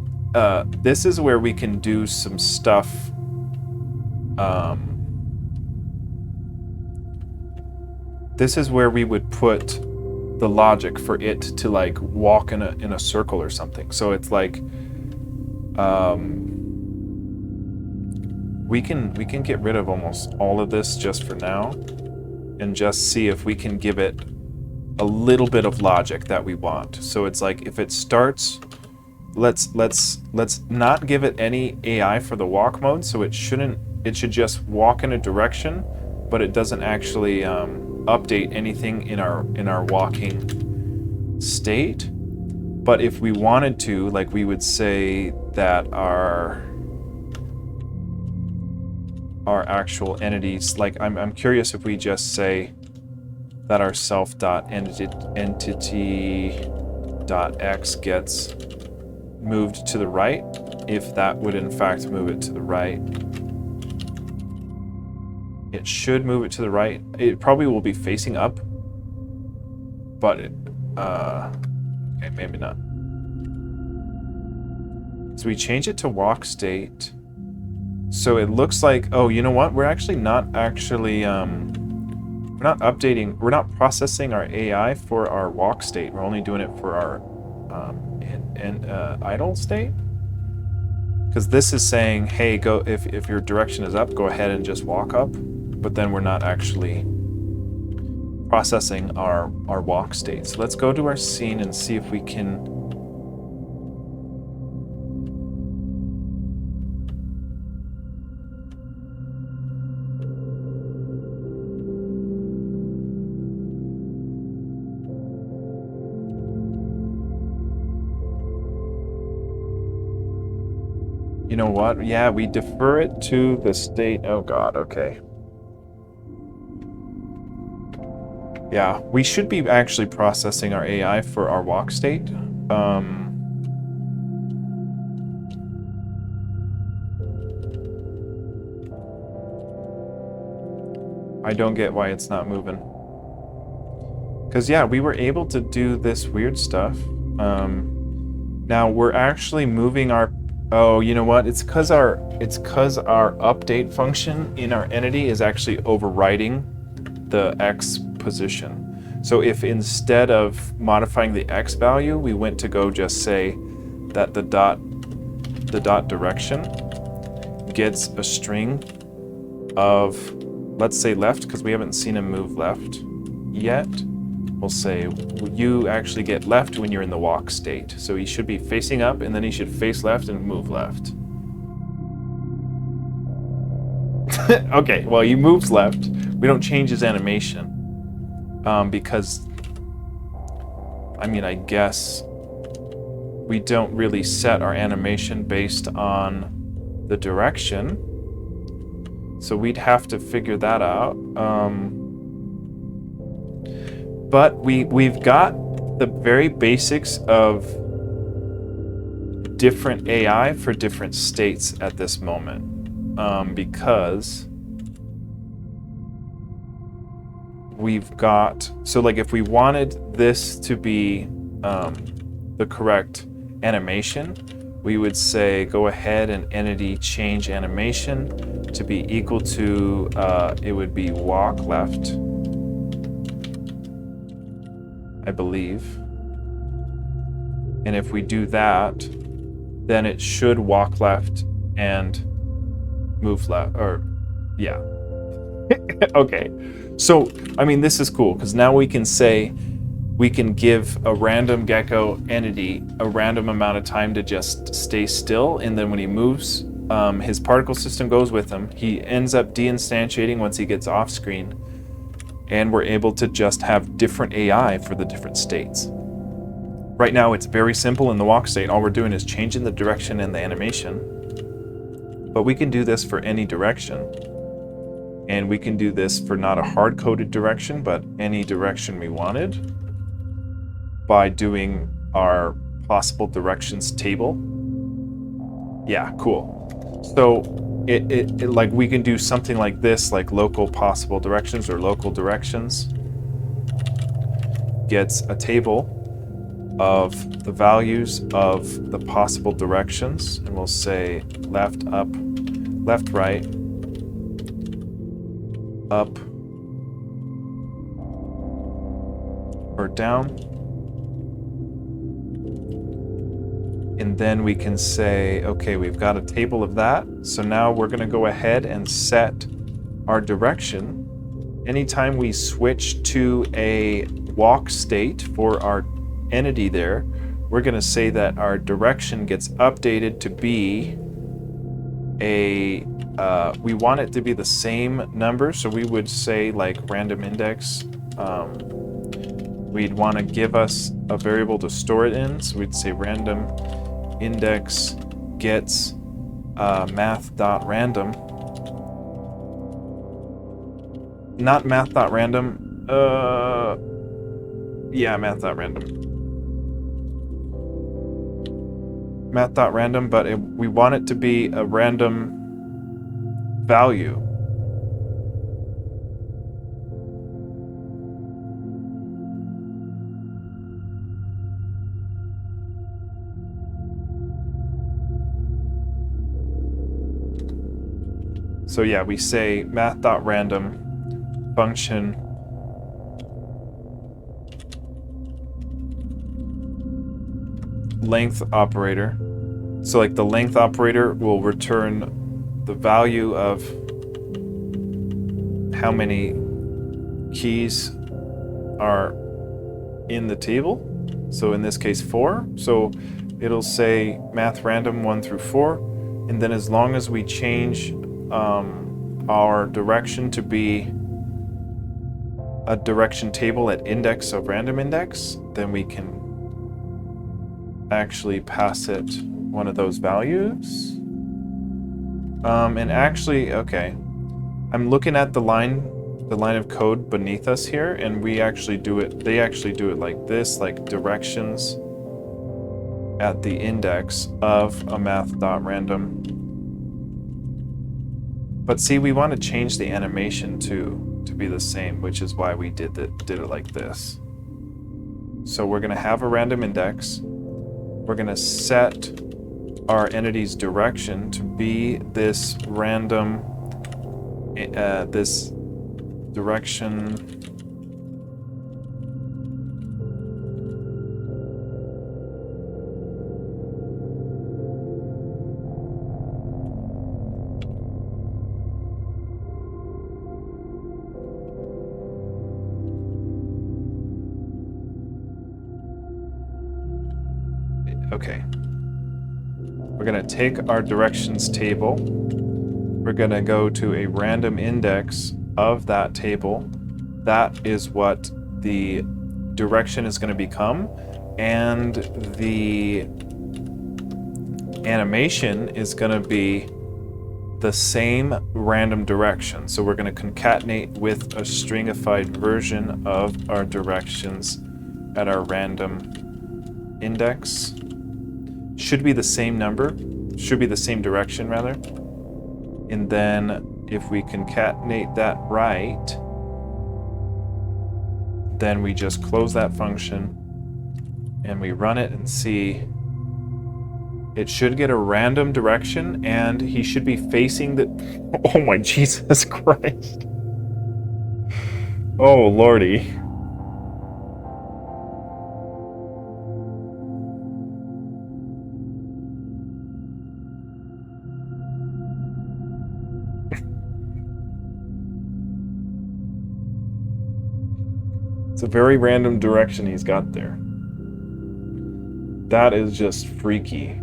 this is where we can do some stuff. This is where we would put the logic for it to like walk in a circle or something. So it's like we can get rid of almost all of this just for now and just see if we can give it a little bit of logic that we want. So it's like if it starts, let's not give it any AI for the walk mode, so it should just walk in a direction, but it doesn't actually update anything in our walking state. But if we wanted to, like, we would say that our actual entities, like I'm curious if we just say that our self.entity.x gets moved to the right, if that would in fact move it to the right. It should move it to the right. It probably will be facing up, but it, okay, maybe not. So we change it to walk state. So it looks like, oh, you know what? We're actually not actually, we're not updating, we're not processing our AI for our walk state. We're only doing it for our idle state. Because this is saying, hey, go, if your direction is up, go ahead and just walk up. But then we're not actually processing our walk state. So let's go to our scene and see if we can... You know what? Yeah, we defer it to the state. Oh God, okay. Yeah, we should be actually processing our AI for our walk state. I don't get why it's not moving. Because, yeah, we were able to do this weird stuff. Now we're actually moving our... Oh, you know what? It's because our update function in our entity is actually overriding the X position. So if instead of modifying the X value, we went to go just say that the dot direction gets a string of, let's say left, because we haven't seen him move left yet. We'll say you actually get left when you're in the walk state. So he should be facing up, and then he should face left and move left. Okay, well, he moves left. We don't change his animation because, I mean, I guess we don't really set our animation based on the direction. So we'd have to figure that out. But we've got the very basics of different AI for different states at this moment. Because we've got... So like if we wanted this to be the correct animation, we would say go ahead and entity change animation to be equal to, it would be walk left, I believe. And if we do that, then it should walk left and move left, or yeah. Okay, so I mean, this is cool because now we can say, we can give a random gecko entity a random amount of time to just stay still, and then when he moves, his particle system goes with him. He ends up deinstantiating once he gets off screen, and we're able to just have different AI for the different states. Right now it's very simple in the walk state. All we're doing is changing the direction and the animation, but we can do this for any direction. And we can do this for not a hard-coded direction, but any direction we wanted by doing our possible directions table. Yeah, cool. So it like we can do something like this, like local possible directions or local directions gets a table of the values of the possible directions, and we'll say left, up, left, right, up, or down. And then we can say, okay, we've got a table of that. So now we're going to go ahead and set our direction. Anytime we switch to a walk state for our entity there, we're going to say that our direction gets updated to be a, we want it to be the same number. So we would say like random index. We'd want to give us a variable to store it in. So we'd say random index gets math.random. Not math.random. Yeah, math.random. Math.random, but we want it to be a random value. So yeah, we say math.random function length operator. So like the length operator will return the value of how many keys are in the table. So in this case 4. So it'll say math random 1 through 4, and then as long as we change our direction to be a direction table at index of random index, then we can actually pass it one of those values. And actually, okay, I'm looking at the line of code beneath us here, and we actually do it, they actually do it like this, like directions at the index of a math.random. But see, we want to change the animation to be the same, which is why we did it like this. So we're going to have a random index. We're going to set our entity's direction to be this random, this direction. Okay. We're going to take our directions table. We're going to go to a random index of that table. That is what the direction is going to become. And the animation is going to be the same random direction. So we're going to concatenate with a stringified version of our directions at our random index. Should be the same number, should be the same direction rather. And then if we concatenate that right, then we just close that function and we run it and see it should get a random direction and he should be facing the, oh my Jesus Christ. Oh Lordy. It's a very random direction he's got there. That is just freaky.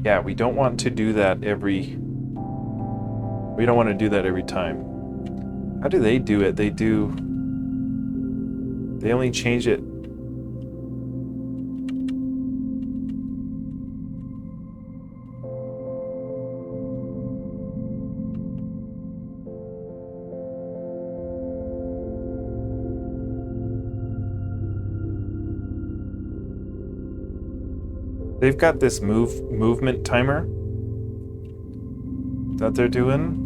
Yeah, we don't want to do that every time. How do they do it? They only change it. They've got this movement timer that they're doing.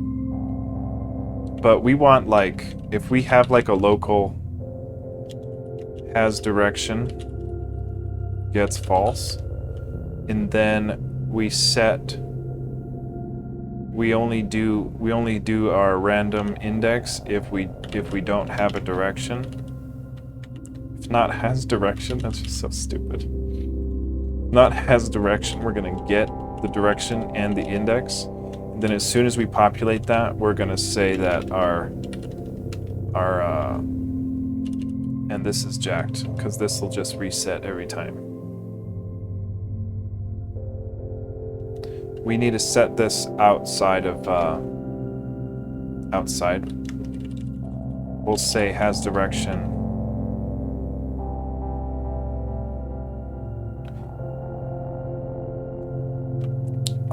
But we want, like, if we have like a local has direction gets false, and then we only do our random index if we don't have a direction. If not has direction, that's just so stupid. Not has direction, we're gonna get the direction and the index. And then as soon as we populate that, we're gonna say that our and this is jacked, because this will just reset every time. We need to set this outside of, outside. We'll say has direction.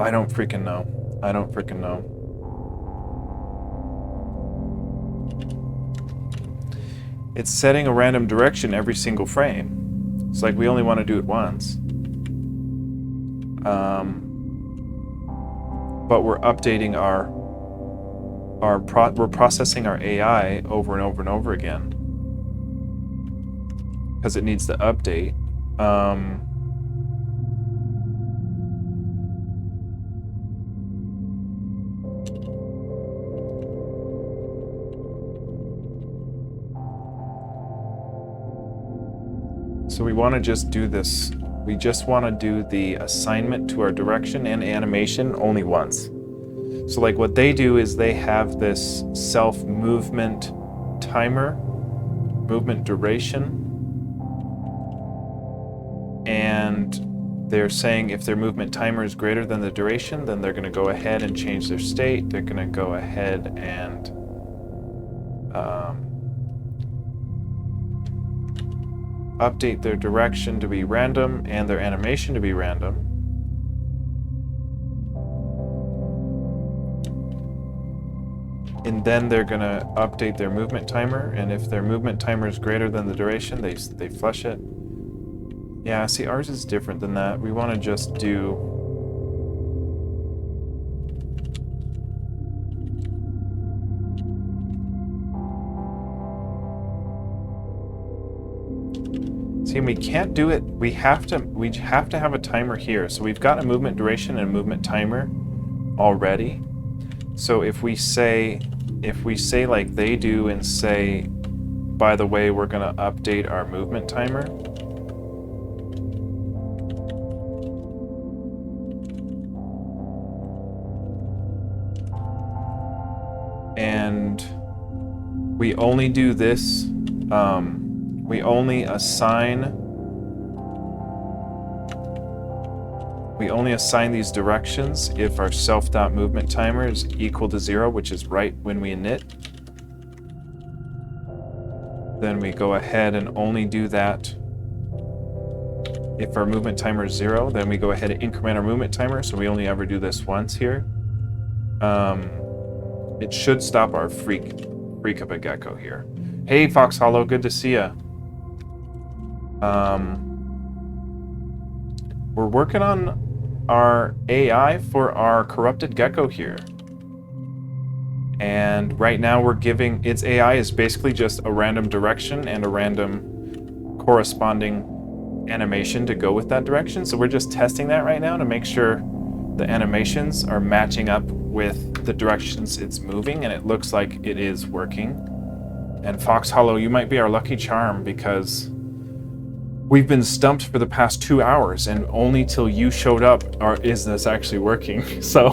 I don't freaking know. I don't freaking know. It's setting a random direction every single frame. It's like we only want to do it once. But we're updating we're processing our AI over and over and over again. Because it needs to update. So we want to just do this. We just want to do the assignment to our direction and animation only once. So like what they do is they have this self-movement timer, movement duration, and they're saying if their movement timer is greater than the duration, then they're going to go ahead and change their state. They're going to go ahead and update their direction to be random and their animation to be random. And then they're gonna update their movement timer, and if their movement timer is greater than the duration, they flush it. Yeah, see, ours is different than that. We want to just do... See, we can't do it. We have to have a timer here. So we've got a movement duration and a movement timer already. So if we say like they do and say, by the way, we're gonna update our movement timer. And we only do this, we only assign these directions if our self.movement timer is equal to 0, which is right when we init. Then we go ahead and only do that if our movement timer is 0. Then we go ahead and increment our movement timer, so we only ever do this once here. It should stop our freak of a gecko here. Hey, Fox Hollow, good to see ya. We're working on our AI for our corrupted gecko here. And right now we're giving its AI is basically just a random direction and a random corresponding animation to go with that direction. So we're just testing that right now to make sure the animations are matching up with the directions it's moving, and it looks like it is working. And Fox Hollow, you might be our lucky charm, because we've been stumped for the past 2 hours, and only till you showed up is this actually working. So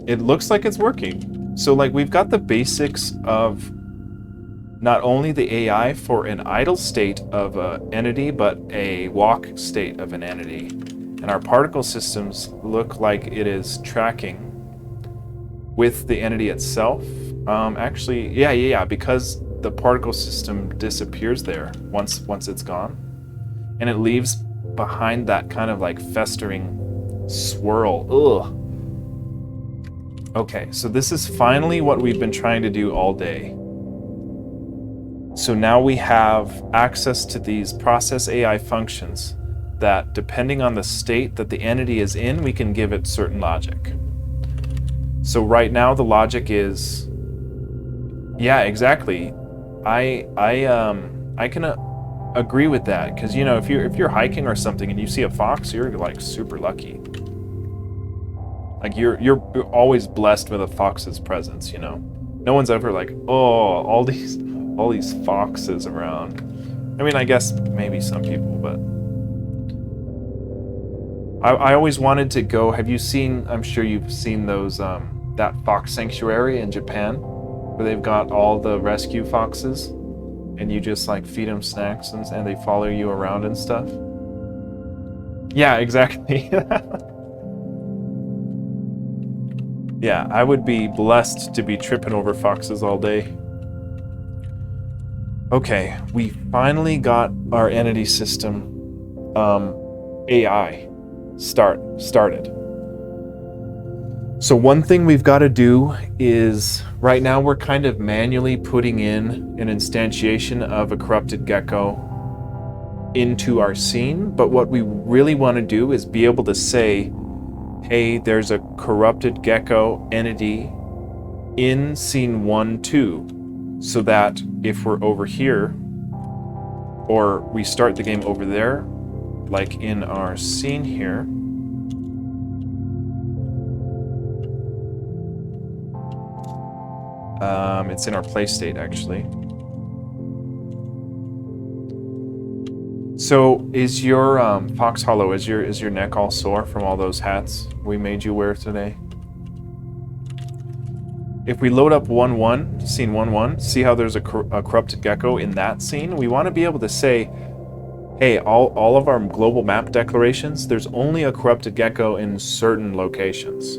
it looks like it's working. So like we've got the basics of not only the AI for an idle state of an entity, but a walk state of an entity. And our particle systems look like it is tracking with the entity itself. Actually, yeah, because the particle system disappears there once it's gone. And it leaves behind that kind of like festering swirl. Ugh. Okay, so this is finally what we've been trying to do all day. So now we have access to these processAI functions that, depending on the state that the entity is in, we can give it certain logic. So right now the logic is, yeah, exactly. I can agree with that, because you know, if you're hiking or something and you see a fox, you're like super lucky. Like you're always blessed with a fox's presence, you know. No one's ever like, oh, all these foxes around. I mean, I guess maybe some people, but I always wanted to go. Have you seen? I'm sure you've seen those that fox sanctuary in Japan, where they've got all the rescue foxes, and you just like feed them snacks and they follow you around and stuff. Yeah, exactly. Yeah, I would be blessed to be tripping over foxes all day. Okay, we finally got our entity system AI started. So one thing we've got to do is, right now we're kind of manually putting in an instantiation of a corrupted gecko into our scene, but what we really want to do is be able to say, hey, there's a corrupted gecko entity in scene 1, 2, so that if we're over here, or we start the game over there, like in our scene here, it's in our play state actually. So is your Fox Hollow, is your neck all sore from all those hats we made you wear today? If we load up 1-1, scene 1-1, see how there's a corrupted gecko in that scene? We want to be able to say, hey, all of our global map declarations, there's only a corrupted gecko in certain locations.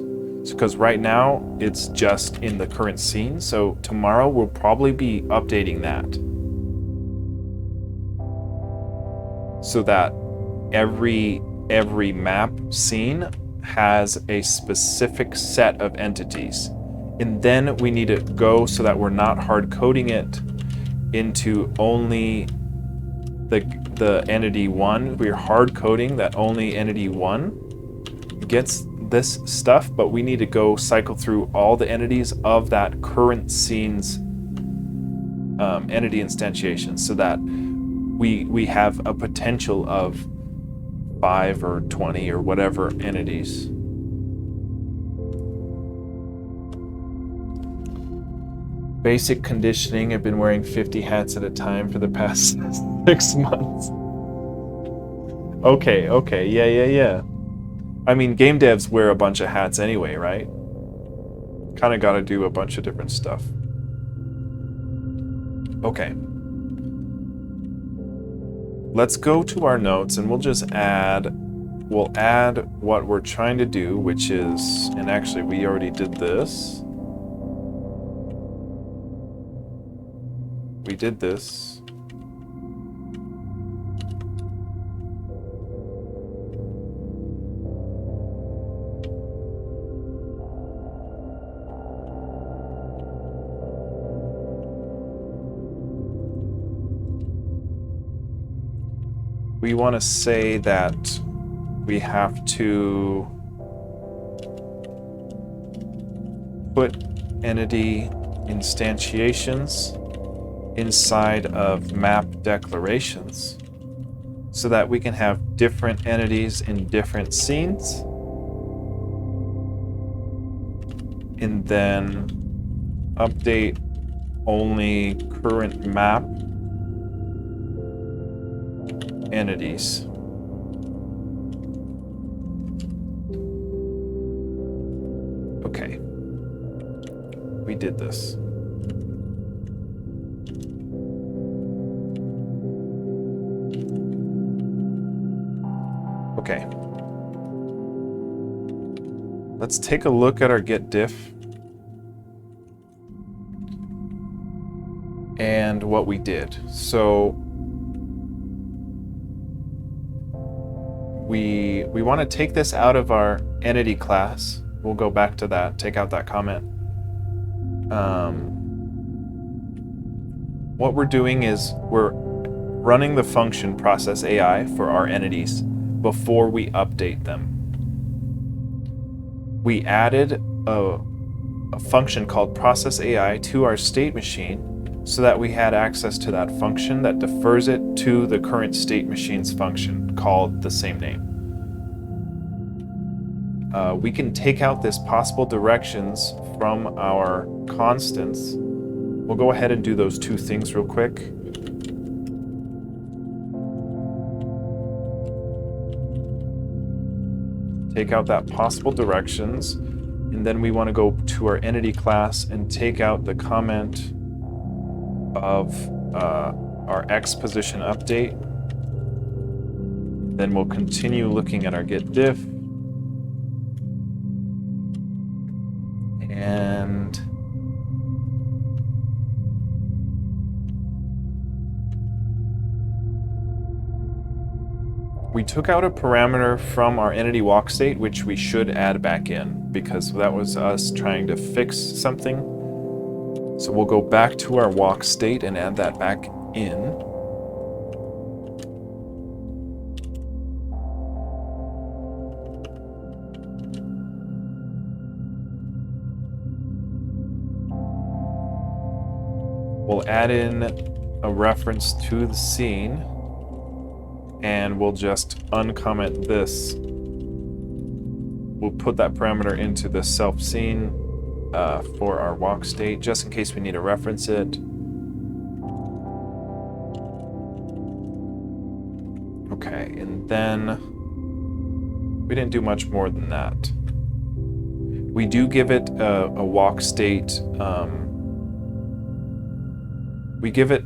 because right now it's just in the current scene. So tomorrow we'll probably be updating that so that every map scene has a specific set of entities. And then we need to go so that we're not hard coding it into only the entity 1. We're hard coding that only entity 1 gets this stuff, but we need to go cycle through all the entities of that current scene's entity instantiation so that we have a potential of 5 or 20 or whatever entities. Basic conditioning. I've been wearing 50 hats at a time for the past 6 months. Okay, yeah. I mean, game devs wear a bunch of hats anyway, right? Kind of got to do a bunch of different stuff. Okay. Let's go to our notes and we'll add what we're trying to do, which is, and actually we already did this. We did this. We want to say that we have to put entity instantiations inside of map declarations so that we can have different entities in different scenes, and then update only current map entities. Okay, we did this. Okay. Let's take a look at our get diff and what we did. So we want to take this out of our entity class. We'll go back to that, take out that comment. What we're doing is we're running the function processAI for our entities before we update them. We added a function called processAI to our state machine so that we had access to that function that defers it to the current state machine's function called the same name. We can take out this possible directions from our constants. We'll go ahead and do those two things real quick. Take out that possible directions, and then we want to go to our entity class and take out the comment of our X position update. Then we'll continue looking at our get diff. And we took out a parameter from our entity walk state, which we should add back in because that was us trying to fix something. So we'll go back to our walk state and add that back in. We'll add in a reference to the scene, and we'll just uncomment this. We'll put that parameter into the self scene for our walk state, just in case we need to reference it. Okay, and then we didn't do much more than that. We do give it a walk state. We give it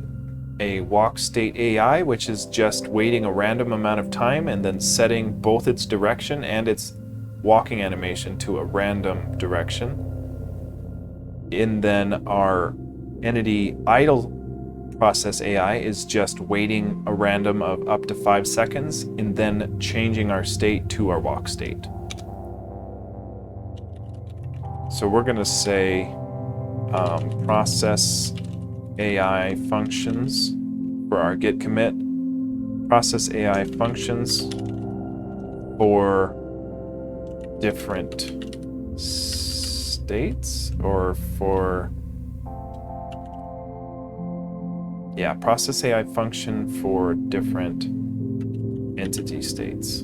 a walk state AI, which is just waiting a random amount of time and then setting both its direction and its walking animation to a random direction. And then our entity idle process AI is just waiting a random of up to 5 seconds and then changing our state to our walk state. So we're going to say process AI functions for our git commit, process AI functions for different states, or for, yeah, process AI function for different entity states.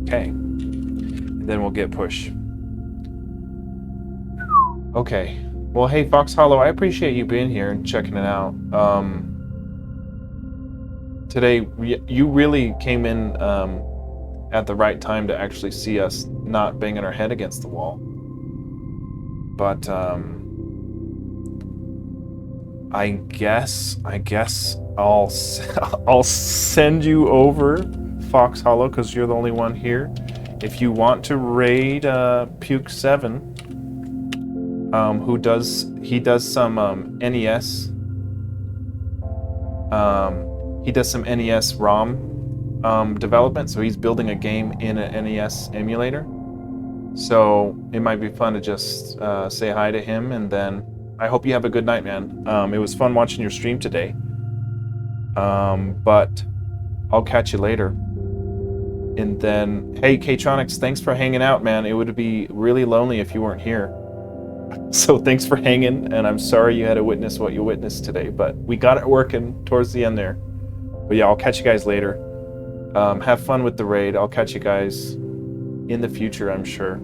Okay, and then we'll git push. Okay, well, hey, Fox Hollow, I appreciate you being here and checking it out. Today, you really came in at the right time to actually see us not banging our head against the wall. But I guess I'll send you over, Fox Hollow, because you're the only one here. If you want to raid Puke7, he does some NES. He does some NES ROM development, so he's building a game in an NES emulator. So it might be fun to just say hi to him, and then I hope you have a good night, man. It was fun watching your stream today. But I'll catch you later. And then, hey, Ktronics, thanks for hanging out, man. It would be really lonely if you weren't here. So thanks for hanging, and I'm sorry you had to witness what you witnessed today, but we got it working towards the end there. But yeah, I'll catch you guys later. Have fun with the raid. I'll catch you guys in the future, I'm sure.